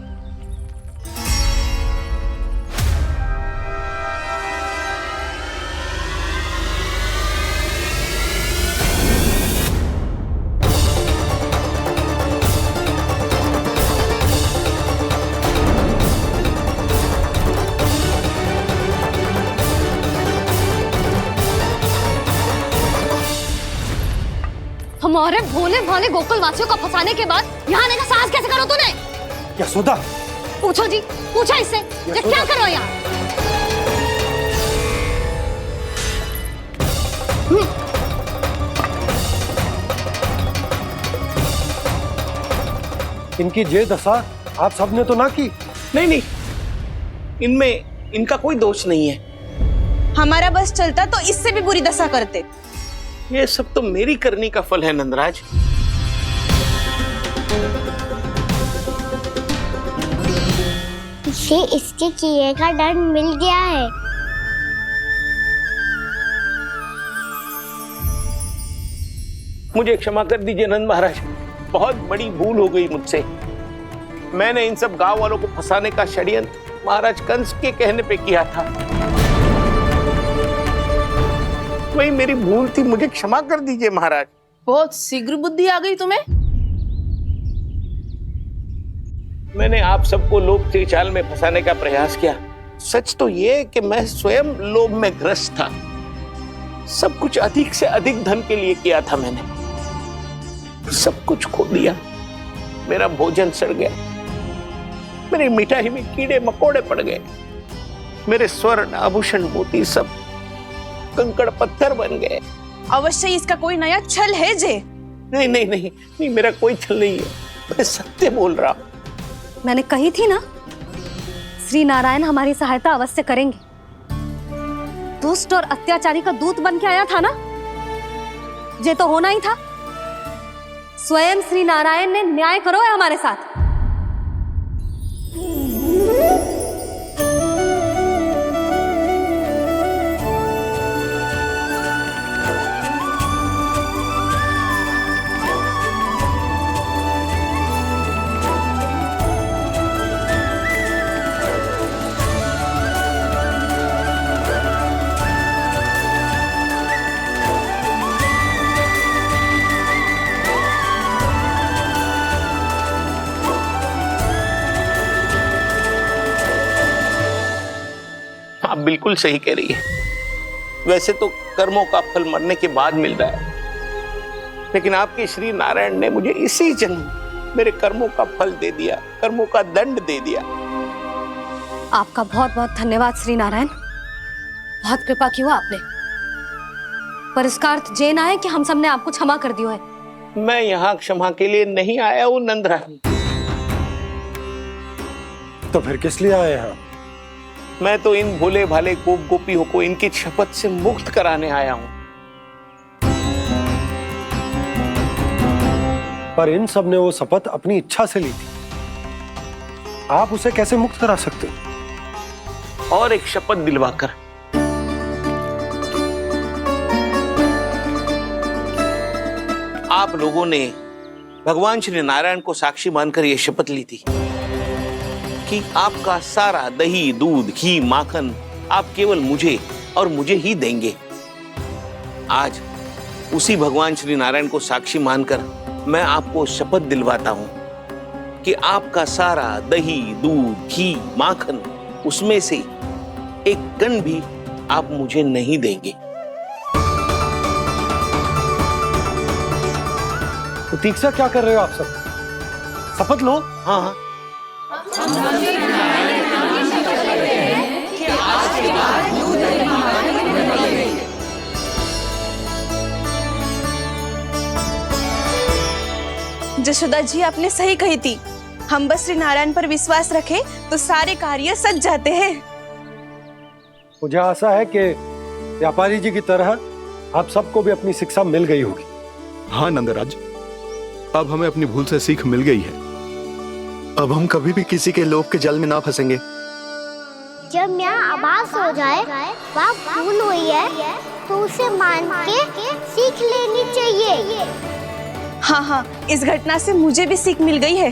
हमारे भोले भाले गोकुल वासियों को फंसाने के बाद यहाँ आने का साहस कैसे करो तूने? यशोदा, पूछो जी, पूछो इससे, ये क्या करो यहाँ? इनकी ये दशा आप सबने तो ना की? नहीं नहीं, इनमें इनका कोई दोष नहीं है। हमारा बस चलता तो इससे भी बुरी दशा करते। ये सब तो मेरी करनी का फल है नंदराज। इसे इसके किए का दंड मिल गया है। मुझे क्षमा कर दीजिए नंद महाराज, बहुत बड़ी भूल हो गई मुझसे। मैंने इन सब गांव वालों को फंसाने का षड्यंत्र महाराज कंस के कहने पे किया था। वही मेरी भूल थी, मुझे क्षमा कर दीजिए महाराज। बहुत शीघ्र बुद्धि आ गई तुम्हें। मैंने आप सबको लोभ के चाल में फंसाने का प्रयास किया। सच तो ये कि मैं स्वयं लोभ में ग्रस्त था। सब कुछ अधिक से अधिक धन के लिए किया था मैंने। सब कुछ खो दिया। मेरा भोजन सड़ गया, मेरी मिठाई में कीड़े मकोड़े पड़ गए, मेरे स्वर्ण आभूषण मोती सब कंकड़ पत्थर बन गए। अवश्य इसका कोई नया छल है जे। नहीं नहीं नहीं नहीं, मेरा कोई छल नहीं है, मैं सत्य बोल रहा हूं। मैंने कही थी ना, श्री नारायण हमारी सहायता अवश्य करेंगे। दुष्ट और अत्याचारी का दूत बन के आया था ना, ये तो होना ही था। स्वयं श्री नारायण ने न्याय करो है हमारे साथ। आप बिल्कुल सही कह रही है। वैसे तो कर्मों का फल मरने के बाद मिल रहा है, लेकिन आपके श्री नारायण ने मुझे इसी जन्म मेरे कर्मों का फल दे दिया, कर्मों का दंड दे दिया। आपका बहुत बहुत धन्यवाद श्री नारायण, बहुत कृपा की हो आपने। पर इसका अर्थ ये ना है कि हम सबने आपको क्षमा कर दिया है। मैं यहाँ क्षमा के लिए नहीं आया हूँ नंदरानी। तो फिर किस लिए आए हैं? मैं तो इन भोले भाले गोप गोपियों को इनकी शपथ से मुक्त कराने आया हूँ। पर इन सब ने वो शपथ अपनी इच्छा से ली थी, आप उसे कैसे मुक्त करा सकते हो? और एक शपथ दिलवाकर। आप लोगों ने भगवान श्री नारायण को साक्षी मानकर यह शपथ ली थी कि आपका सारा दही, दूध, घी, माखन आप केवल मुझे और मुझे ही देंगे। आज उसी भगवान श्री नारायण को साक्षी मानकर मैं आपको शपथ दिलवाता हूं कि आपका सारा दही, दूध, घी, माखन उसमें से एक कण भी आप मुझे नहीं देंगे। प्रतीक्षा क्या कर रहे हो आप सब? शपथ लो। हाँ हाँ। जशोदा जी, आपने सही कही थी। हम बस श्री नारायण पर विश्वास रखें तो सारे कार्य सज जाते हैं। मुझे आशा है कि व्यापारी जी की तरह आप सबको भी अपनी शिक्षा मिल गई होगी। हाँ नंदराज, अब हमें अपनी भूल से सीख मिल गई है। अब हम कभी भी किसी के लोभ के जाल में ना फंसेंगे। जब यहाँ आभास हो जाए वहाँ भूल हुई है तो उसे मान के सीख लेनी चाहिए। हाँ हाँ, इस घटना से मुझे भी सीख मिल गई है।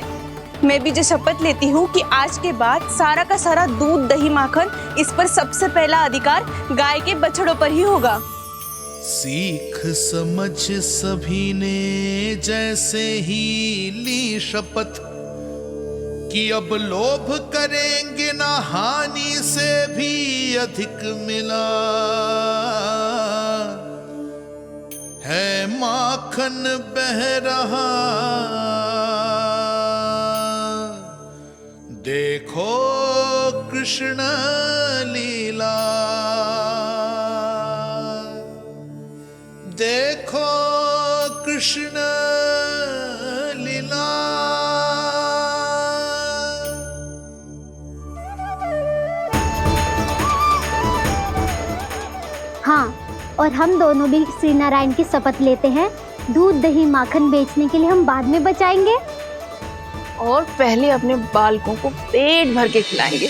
मैं भी जो शपथ लेती हूँ कि आज के बाद सारा का सारा दूध, दही, माखन इस पर सबसे पहला अधिकार गाय के बछड़ों पर ही होगा। सीख समझ सभी ने जैसे ही ली शपथ कि अब लोभ करेंगे ना हानि से भी अधिक मिला है, माखन बह रहा देखो कृष्ण लीला, देखो कृष्ण लीला। हाँ, और हम दोनों भी श्री नारायण की शपथ लेते हैं, दूध दही माखन बेचने के लिए हम बाद में बचाएंगे और पहले अपने बालकों को पेट भर के खिलाएंगे।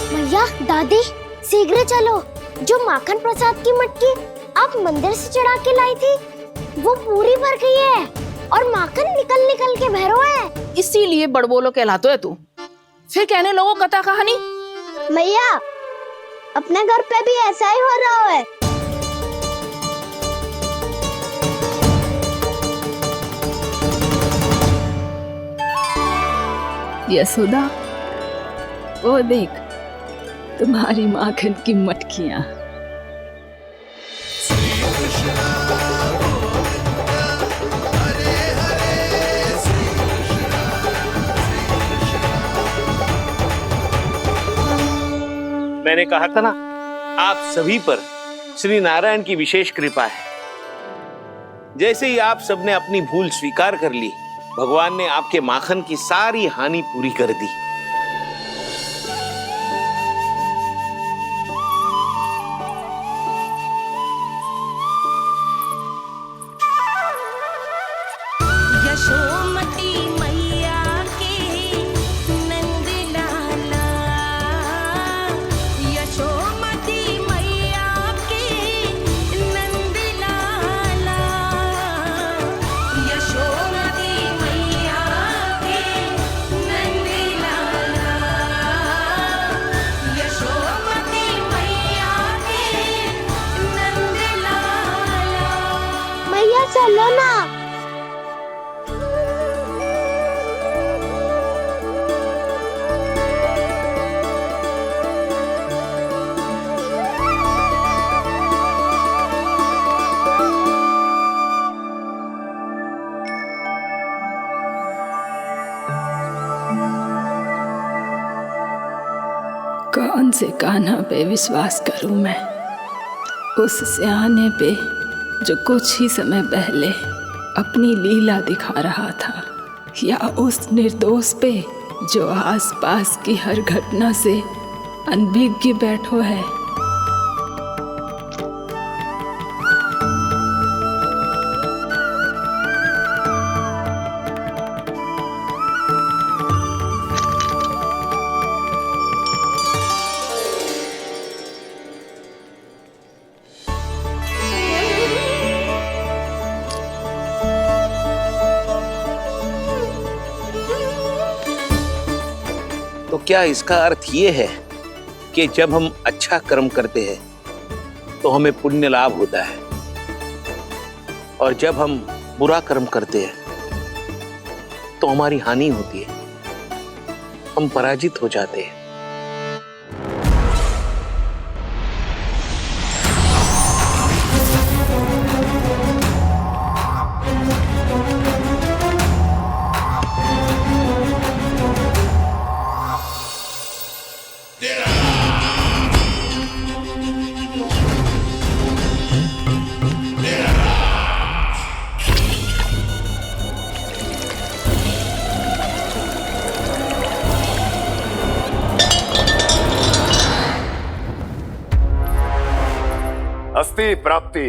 भैया दादी शीघ्र चलो, जो माखन प्रसाद की मटकी आप मंदिर से चढ़ा के लाई थी वो पूरी भर गई है और माखन निकल निकल के बह रहा है। इसीलिए बड़बोलो कहलाते है तू। फिर कहने लोगों कथा कहानी। भैया अपने घर पे भी ऐसा ही हो रहा है। यशोदा, वो देख तुम्हारी माखन की मटकियां। मैंने कहा था ना, आप सभी पर श्री नारायण की विशेष कृपा है। जैसे ही आप सबने अपनी भूल स्वीकार कर ली, भगवान ने आपके माखन की सारी हानि पूरी कर दी। यशोमती मैया की नंद लाला, यशोमती मैया की नंद लाला, यशोमती मैया की नंद लाला, यशोमती मैया की नंद लाला। भैया चलो ना। कौन से कान्हा पे विश्वास करूं मैं? उस सियाने पे जो कुछ ही समय पहले अपनी लीला दिखा रहा था, या उस निर्दोष पे जो आसपास की हर घटना से अनभिज्ञ बैठो है? तो क्या इसका अर्थ ये है कि जब हम अच्छा कर्म करते हैं तो हमें पुण्य लाभ होता है, और जब हम बुरा कर्म करते हैं तो हमारी हानि होती है, हम पराजित हो जाते हैं? अस्ति प्राप्ति।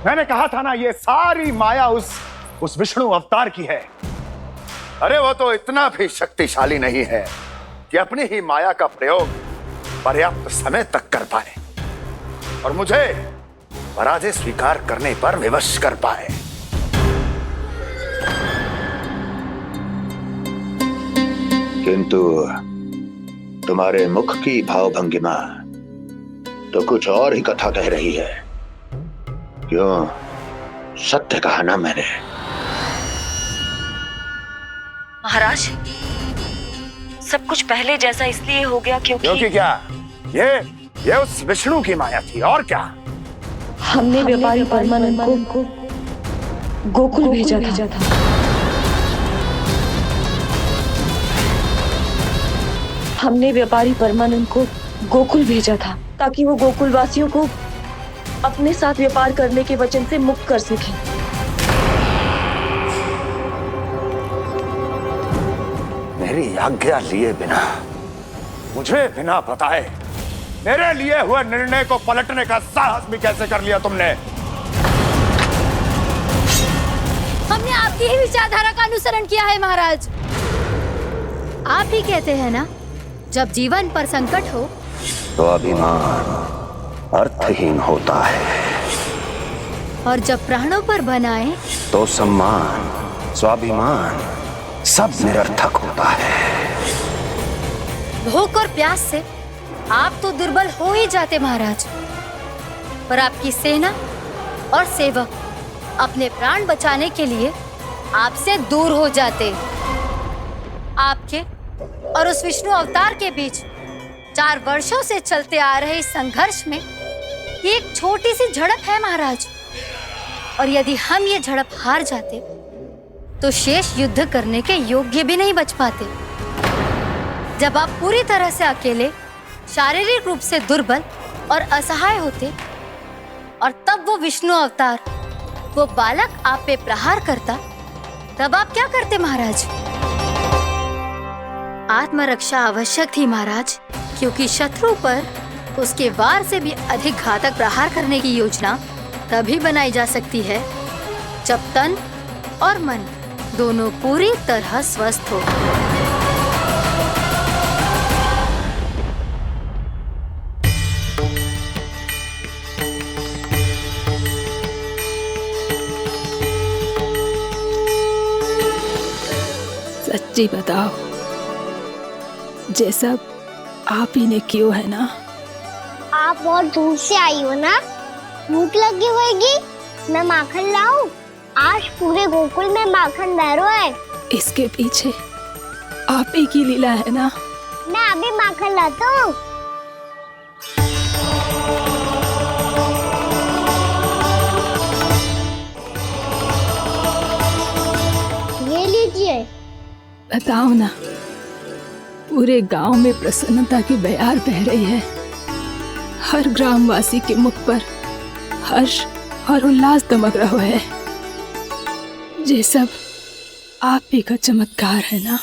मैंने कहा था ना, ये सारी माया उस विष्णु अवतार की है। अरे वो तो इतना भी शक्तिशाली नहीं है कि अपनी ही माया का प्रयोग पर्याप्त समय तक कर पाए और मुझे पराजय स्वीकार करने पर विवश कर पाए। किंतु तुम्हारे मुख की भावभंगिमा तो कुछ और ही कथा कह रही है। क्यों? सत्य कहा ना मैंने। महाराज, सब कुछ पहले जैसा इसलिए हो गया क्योंकि क्या? ये उस विष्णु की माया थी, और क्या? हमने व्यापारी परमानंद को गोकुल भेजा था। हमने व्यापारी परमानंद को गोकुल भेजा था ताकि वो गोकुल वासियों को अपने साथ व्यापार करने के वचन से मुक्त कर सके। मेरी आज्ञा लिए बिना, मुझे बिना बताए मेरे लिए हुए निर्णय को पलटने का साहस भी कैसे कर लिया तुमने? हमने आपकी ही विचारधारा का अनुसरण किया है महाराज। आप ही कहते हैं ना, जब जीवन पर संकट हो तो अभिमान अर्थहीन होता है, और जब प्राणों पर बनाए तो सम्मान स्वाभिमान सब निरर्थक होता है। भूख और प्यास से आप तो दुर्बल हो ही जाते महाराज, पर आपकी सेना और सेवक अपने प्राण बचाने के लिए आपसे दूर हो जाते। आपके और उस विष्णु अवतार के बीच 4 वर्षों से चलते आ रहे इस संघर्ष में एक छोटी सी झड़प है महाराज, और यदि हम ये झड़प हार जाते तो शेष युद्ध करने के योग्य भी नहीं बच पाते। जब आप पूरी तरह से अकेले, शारीरिक रूप से दुर्बल और असहाय होते, और तब वो विष्णु अवतार, वो बालक आप पे प्रहार करता, तब आप क्या करते महाराज? आत्मरक्षा आवश्यक थी महाराज, क्योंकि शत्रु पर उसके वार से भी अधिक घातक प्रहार करने की योजना तभी बनाई जा सकती है जब तन और मन दोनों पूरी तरह स्वस्थ हो। सच्ची बताओ, ये सब आप ही ने क्यों है ना? आप बहुत दूर से आई हो ना, भूख लगी होगी। मैं माखन लाऊं? आज पूरे गोकुल में माखन बह रहा है। इसके पीछे आप ही की लीला है ना? मैं अभी माखन लाता हूँ। ये लीजिए। बताओ ना, पूरे गांव में प्रसन्नता की बयार बह रही है। हर ग्रामवासी के मुख पर हर्ष और उल्लास दमक रहा है। ये सब आप ही का चमत्कार है ना?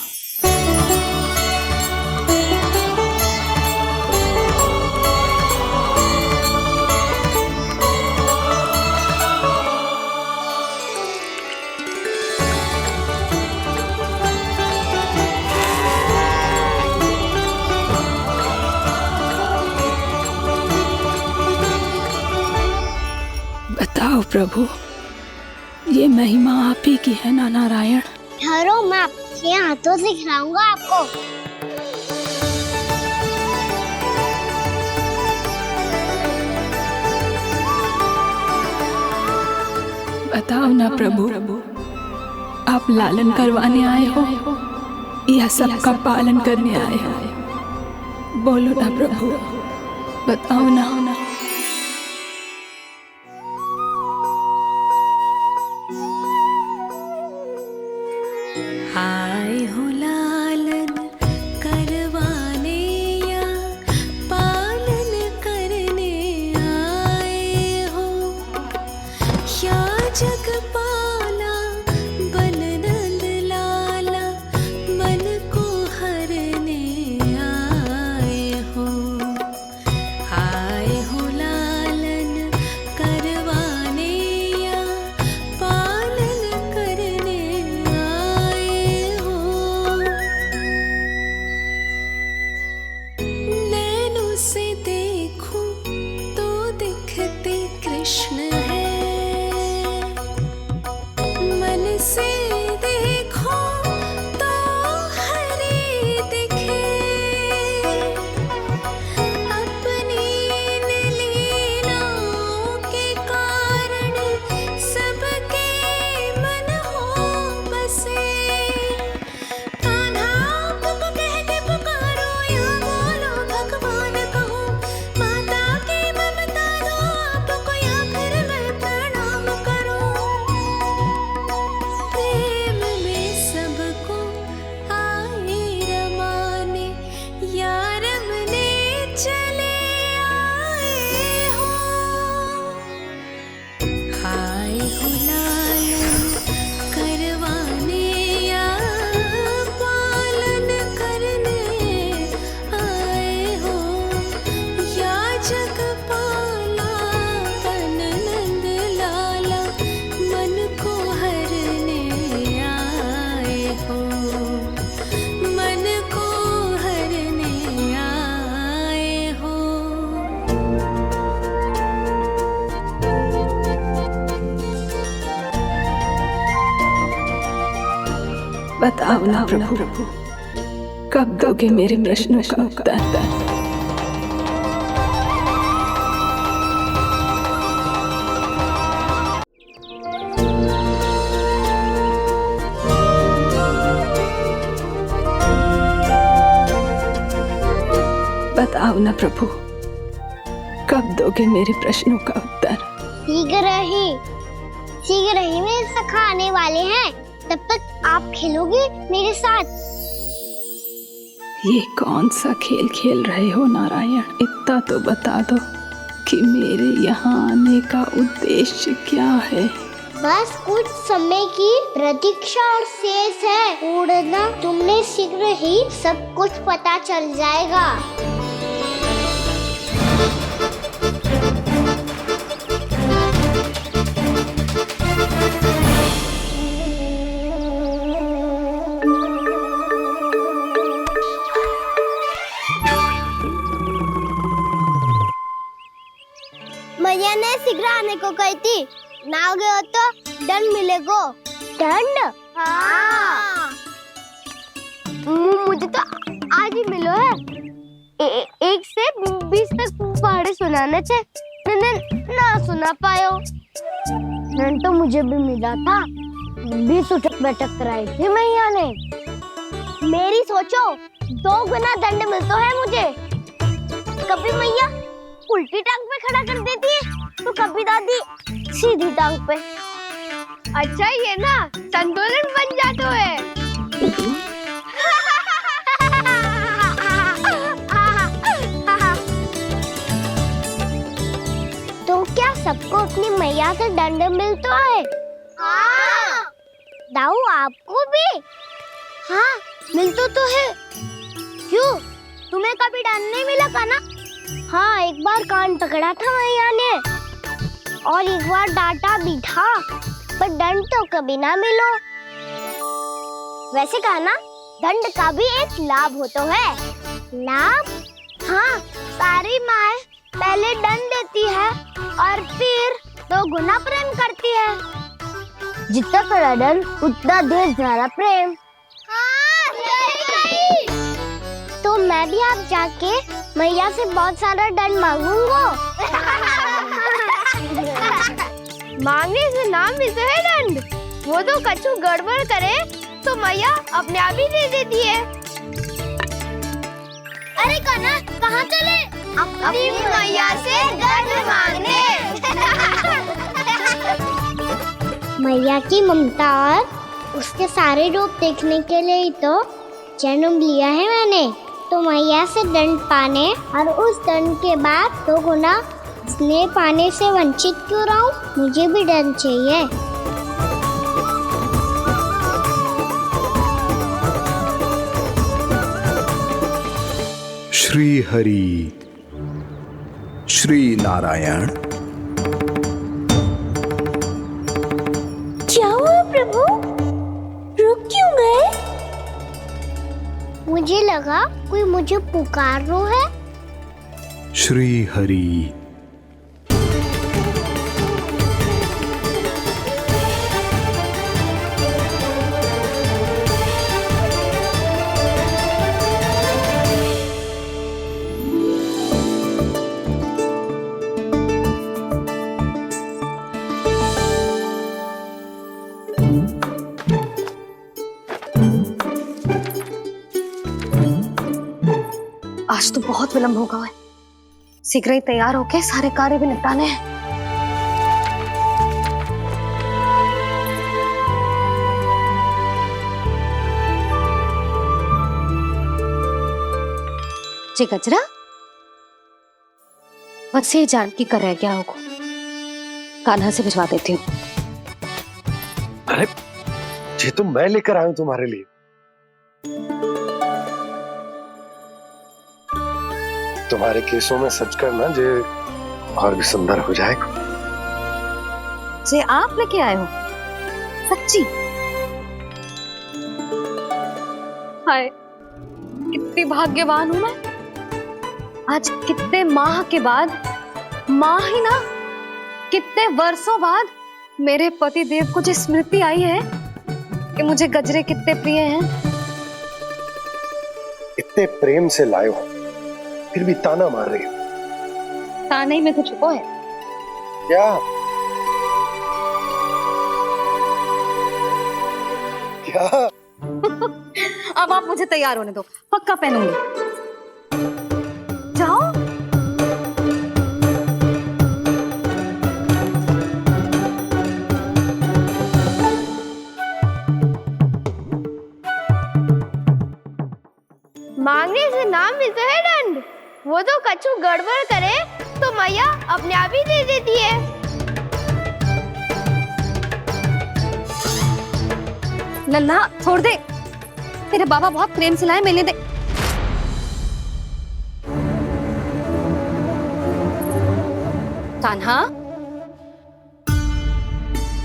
बताओ प्रभु, ये महिमा आप ही की है ना नारायण? ठहरो, मैं आपके हाथों से खिलाऊंगा आपको। बताओ ना प्रभु, आप लालन करवाने आए हो या सबका पालन करने आए हो? बोलो ना प्रभु, बताओ ना। आए हो लालन करवाने या पालन करने आए हो, या जगपाला बन नंद लाला मन को हरने आए हो। आए हो लालन करवाने या पालन करने आए हो। बताओ ना प्रभु, कब दोगे मेरे प्रश्नों का उत्तर? बताओ ना प्रभु, कब दोगे मेरे प्रश्नों का उत्तर? शीघ्र ही मेरे सखा आने वाले हैं, तब तक आप खेलोगे मेरे साथ। ये कौन सा खेल खेल रहे हो नारायण? इतना तो बता दो कि मेरे यहाँ आने का उद्देश्य क्या है? बस कुछ समय की प्रतीक्षा और शेष है उड़ना। तुमने शीघ्र ही सब कुछ पता चल जाएगा। मैया ने शीघ्र आने को कही थी, ना हो गए तो दंड मिलेगा। दंड? हाँ। मुझे तो आज ही मिलो है। 1 से 20 तक पहाड़े सुनाने थे, ना सुना पायो। दंड तो मुझे भी मिला था, 20 उठक बैठक कराई थी मैया ने। मेरी सोचो 2 गुना दंड मिलता है मुझे। कभी मैया उल्टी टांग पे खड़ा कर देती है, तो कभी दादी सीधी टांग पे। अच्छा ये ना संतुलन बन जाता है। तो क्या सबको अपनी मैया से दंड मिलता है? हाँ। दाऊ आपको भी? हाँ मिलता तो है। क्यों, तुम्हें कभी दंड नहीं मिला का ना? हाँ, एक बार कान पकड़ा था मैया ने और एक बार डांटा भी था, पर दंड तो कभी ना मिलो। वैसे कहा ना, दंड का भी एक लाभ होता है। लाभ? हाँ, सारी माँ पहले दंड देती है और फिर 2 गुना प्रेम करती है। जितना बड़ा दंड उतना ढेर सारा प्रेम। हाँ, सही कही। तो मैं भी आप जाके मैया से बहुत सारा दंड मांगूंगा। मांगने से ना मिलता है दंड, वो तो कछु गड़बड़ करे तो मैया अपने आप ही दे देती है। अरे कन्हा, कहाँ चले? अपनी मैया से दंड मांगने। मैया की ममता और उसके सारे रूप देखने के लिए ही तो जन्म लिया है मैंने। तो मैया से दंड पाने और उस दंड के बाद 2 गुना स्नेह पाने से वंचित क्यों रहूं? मुझे भी दंड चाहिए। श्री हरि श्री नारायण। क्या हुआ प्रभु? रुक क्यों गए? मुझे लगा कोई मुझे पुकार रहा है। श्री हरि। आज तो बहुत विलंब होगा है। शीघ्र ही तैयार होके सारे कार्य भी निपटाने हैं। जी गजरा, बस ये जान की कर रह गया होगा, कान्हा से भिजवा देती हूँ। अरे ये तो मैं लेकर आया हूं तुम्हारे लिए। तुम्हारे केसों में सच करना जे और भी सुंदर हो जाएगा। जे आप लेके आए हो? सच्ची? हाय, कितनी भाग्यवान हूं मैं। आज कितने माह के बाद, माह ही ना, कितने वर्षों बाद मेरे पति देव को जो स्मृति आई है कि मुझे गजरे कितने प्रिय हैं। इतने प्रेम से लाए हो, फिर भी ताना मार रही हो। ताने में कुछ छुपो है क्या? क्या? अब आप मुझे तैयार होने दो, पक्का पहनूंगी। जाओ। मांगने से नाम मिलता है दंड। वो तो कछु गड़बड़ करे तो मैया अपने आप ही दे देती है। लल्ला छोड़ दे, तेरे बाबा बहुत प्रेम से लाए, मिलने दे। कान्हा,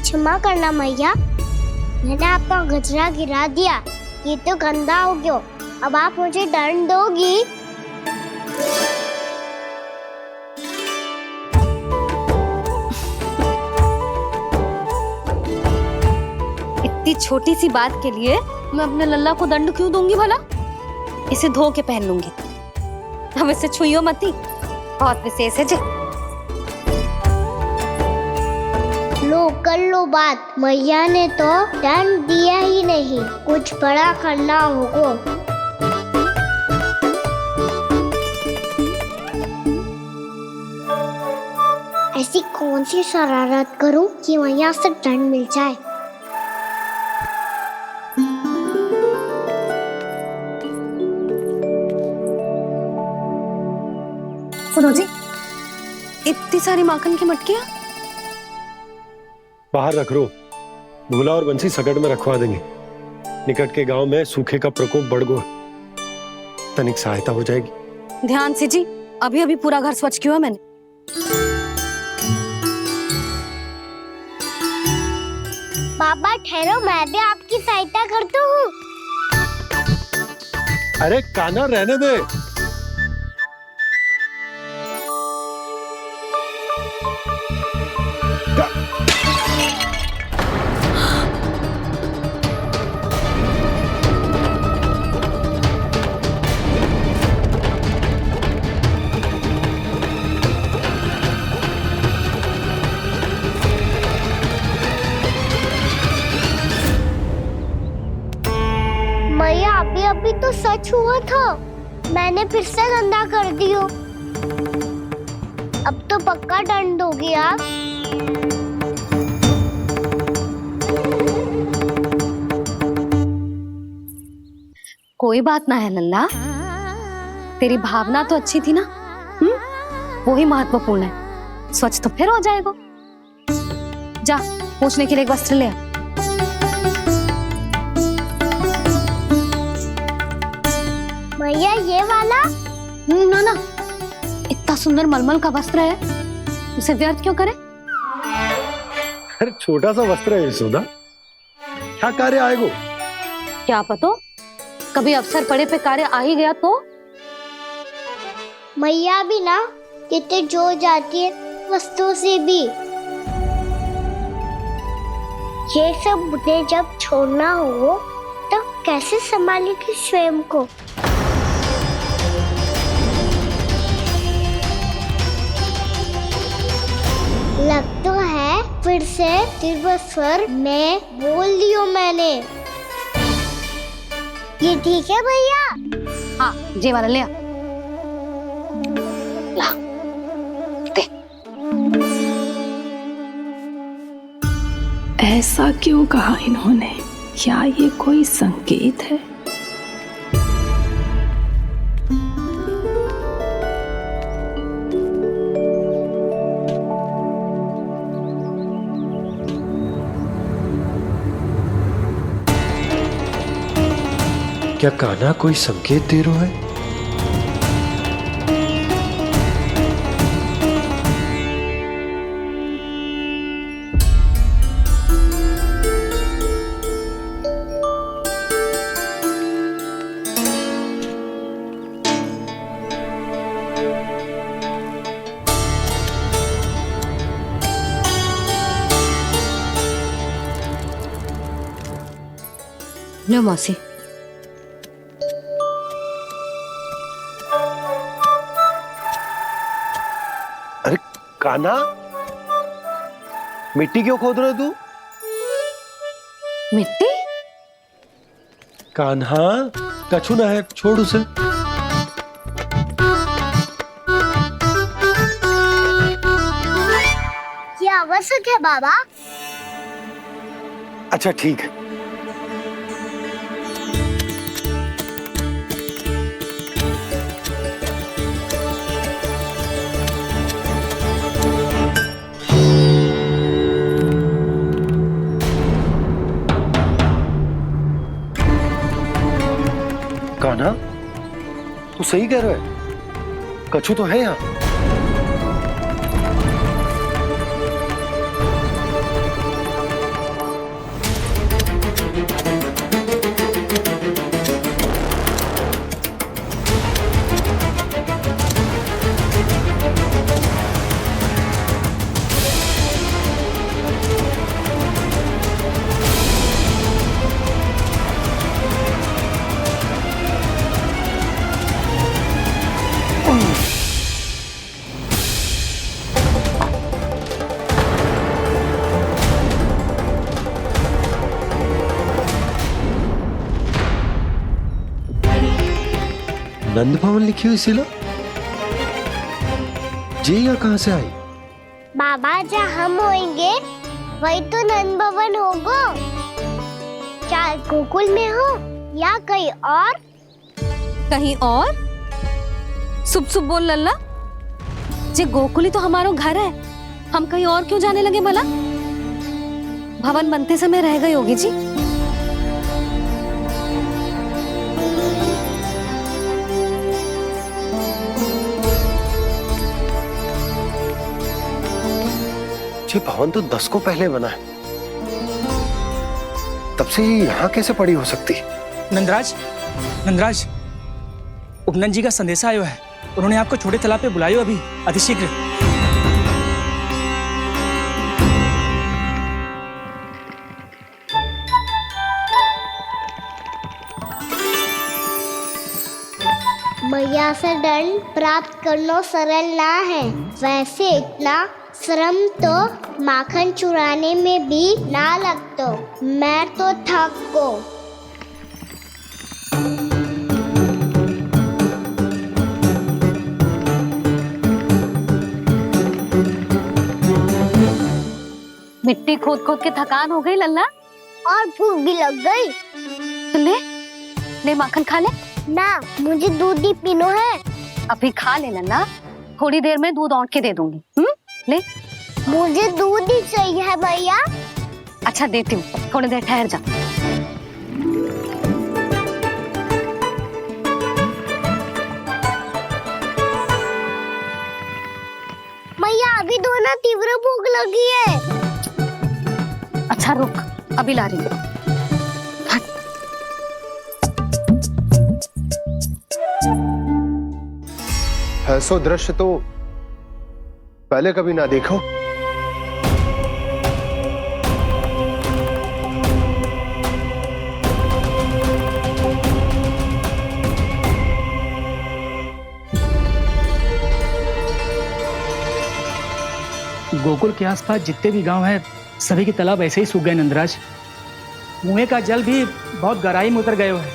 क्षमा करना मैया, मैंने आपका गजरा गिरा दिया। ये तो गंदा हो गया। अब आप मुझे दंड दोगी? इतनी छोटी सी बात के लिए मैं अपने लल्ला को दंड क्यों दूंगी भला? इसे धो के पहन लूंगी। हम इसे छुइयो मती, बहुत विशेष है जी। लो कर लो बात, मैया ने तो दंड दिया ही नहीं, कुछ बड़ा करना होगा। ऐसी कौन सी शरारत करूं कि मैया से दंड मिल जाए? सुनो जी, इतनी सारी माखन की मटकियां बाहर रख रो, भूला और बंसी सकट में रखवा देंगे। निकट के गांव में सूखे का प्रकोप बढ़ गया, तनिक सहायता हो जाएगी। ध्यान से जी, अभी अभी पूरा घर स्वच्छ किया मैंने। पापा ठहरो, मैं भी आपकी सहायता करता हूँ। अरे कान्हा रहने दे। मैया अभी तो सच हुआ था, मैंने फिर से गंदा कर दियो। अब तो पक्का दंड दोगी आप। कोई बात ना है लल्ला, तेरी भावना तो अच्छी थी ना, वो ही महत्वपूर्ण है। स्वच्छ तो फिर हो जाएगा। जा, पोंछने के लिए एक वस्त्र ले आ। भैया ये वाला? ना ना, इतना सुंदर मलमल का वस्त्र है, उसे व्यर्थ क्यों करे? अरे छोटा सा वस्त्र है यशोदा, क्या कार्य आएगा? क्या पता, कभी अवसर पड़े पे कार्य आ ही गया तो। मैया भी ना कितने जो जाती है वस्तुओं से भी। ये सब मुझे जब छोड़ना हो तो कैसे संभालेगी स्वयं को? लग तो है फिर से तिरस्वर में बोल दियो मैंने। ये ठीक है भैया? हाँ, ये वाला ले आ। ला, दे। ऐसा क्यों कहा इन्होंने? क्या ये कोई संकेत है? क्या कान्हा कोई संकेत दे रहा है? लो मौसी। अरे कान्हा, मिट्टी क्यों खोद रहे हो तू? मिट्टी? कान्हा, कछु ना है, छोड़ उसे। ये आवश्यक है बाबा। अच्छा ठीक है। कान्हा, तू सही कह रहा है, कछु तो है यहाँ। नंद भवन लिखी हुई सिला, जी यहाँ कहाँ से आई? बाबा जहाँ हम होंगे वही तो नंद भवन होगा। चाहे गोकुल में हो या कहीं और। कहीं और? सुब सुब बोल लल्ला। जे गोकुली तो हमारो घर है, हम कहीं और क्यों जाने लगे भला? भवन बनते समय रह गई होगी जी। ये भवन तो 10 को पहले बना है, तब से ये यहाँ कैसे पड़ी हो सकती? नंदराज, नंदराज, उपनंद जी का संदेशा आयो है। उन्होंने आपको छोटे तालाब पे बुलायो अभी, अतिशीघ्र। मैया से दंड प्राप्त करना सरल ना है। वैसे इतना श्रम तो माखन चुराने में भी ना लगता। मैं तो थक गो। मिट्टी खोद खोद के थकान हो गई लल्ला, और भूख भी लग गई। तो ले ले माखन खा ले। ना, मुझे दूध ही पीनो है। अभी खा ले लल्ला, थोड़ी देर में दूध औंट के दे दूंगी। ले। मुझे दूध ही चाहिए है भैया। अच्छा देती हूँ, थोड़ी देर ठहर जा। भैया अभी तो ना तीव्र भूख लगी है। अच्छा रुक, अभी ला रही हूँ। ऐसा दृश्य तो पहले कभी ना देखो। गोकुल के आसपास जितने भी गांव हैं, सभी के तालाब ऐसे ही सूख गए नंदराज। कुएं का जल भी बहुत गहराई में उतर गए है,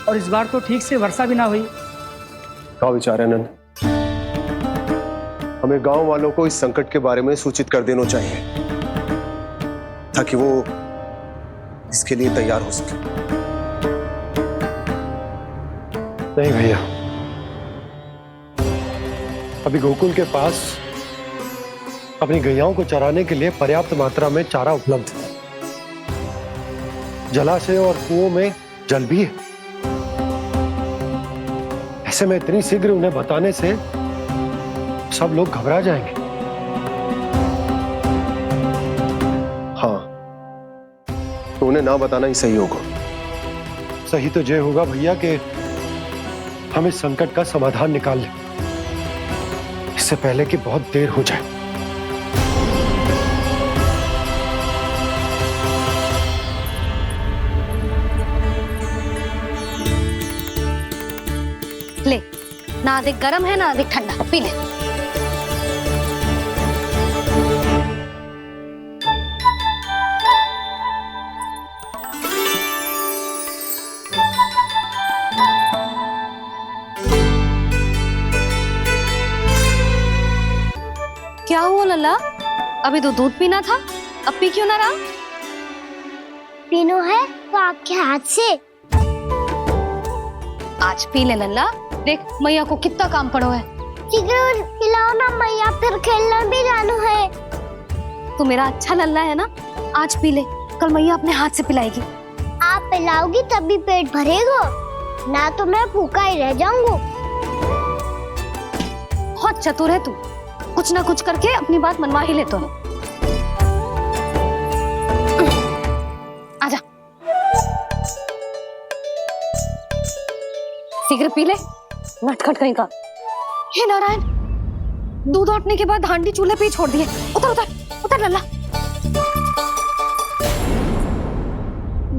और इस बार तो ठीक से वर्षा भी ना हुई। क्या विचार है नंद? हमें गांव वालों को इस संकट के बारे में सूचित कर देना चाहिए, ताकि वो इसके लिए तैयार हो सके। नहीं भैया, अभी गोकुल के पास अपनी गैयाओं को चराने के लिए पर्याप्त मात्रा में चारा उपलब्ध है। जलाशय और कुओं में जल भी है। ऐसे में इतनी शीघ्र उन्हें बताने से सब लोग घबरा जाएंगे। हाँ, तो उन्हें ना बताना ही सही होगा। सही तो ये होगा भैया कि हम इस संकट का समाधान निकाल लें, इससे पहले कि बहुत देर हो जाए। ले, ना अधिक गर्म है ना अधिक ठंडा, पी ले। क्या हुआ लल्ला? अभी तो दूध पीना था, अब पी क्यों ना रहा? पीनो है तो आपके हाथ से। आज पी ले लल्ला, देख मैया को कितना काम पड़ो है। शीघ्र पिलाओ ना मैया, फिर खेलना भी जाना है। तू मेरा अच्छा लल्ला है ना, आज पी ले, कल मैया अपने हाथ से पिलाएगी। आप पिलाओगी तभी पेट भरेगा, ना तो मैं भूखा ही रह जाऊंगा। बहुत चतुर है तू, कुछ ना कुछ करके अपनी बात मनवा ही लेता है। आजा, शीघ्र पी ले, नटखट कहीं का। हे नारायण, दूध औटने के बाद हांडी चूल्हे पे ही छोड़ दिए। उतर उतर उतर लल्ला।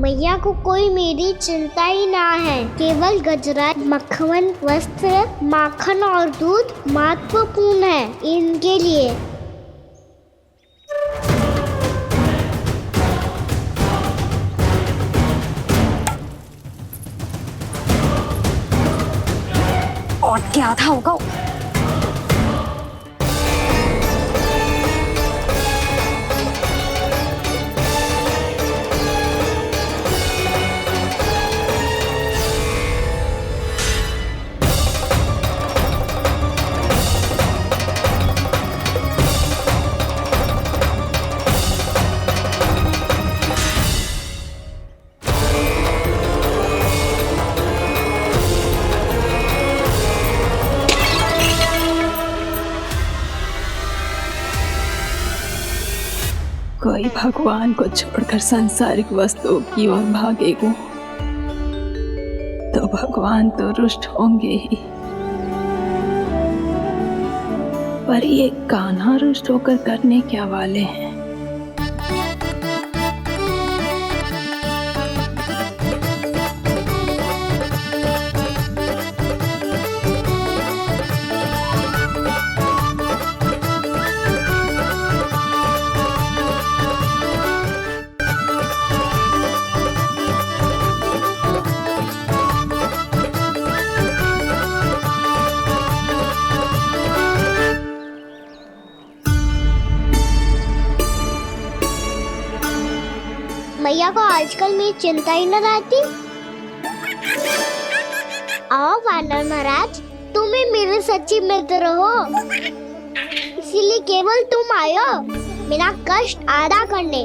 मैया को कोई मेरी चिंता ही ना है, केवल गजरा, मक्खन, वस्त्र, माखन और दूध महत्वपूर्ण है इनके लिए। और क्या आधा होगा। कोई भगवान को छोड़कर सांसारिक वस्तुओं की ओर भागेगा तो भगवान तो रुष्ट होंगे ही, पर ये कान्हा रुष्ट होकर करने क्या वाले हैं? मैया को आजकल मेरी चिंता ही न रहती। आओ वानर महाराज, तुम ही मेरे सच्ची मित्र हो, इसीलिए केवल तुम आयो मेरा कष्ट आधा करने।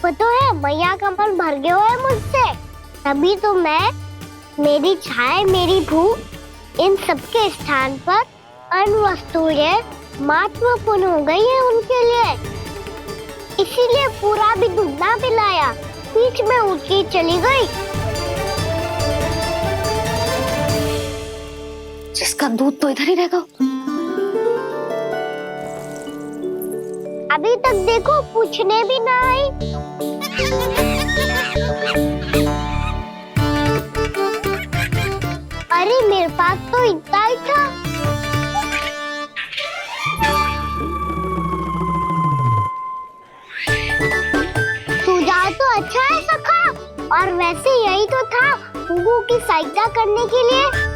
पता है मैया का मन भर गया है मुझसे, तभी तो मैं, मेरी छाया, मेरी भूख, इन सबके स्थान पर अन्य वस्तुएं महत्वपूर्ण हो गई है उनके लिए। इसीलिए पूरा भी दूध ना पिलाया, बीच में उठ के चली गई। जिसका दूध तो इधर ही रहेगा। अभी तक देखो पूछने भी ना आई। अरे मेरे पास तो इतना ही था। सुझाव तो अच्छा है सखा, और वैसे यही तो था हुगू की सहायता करने के लिए।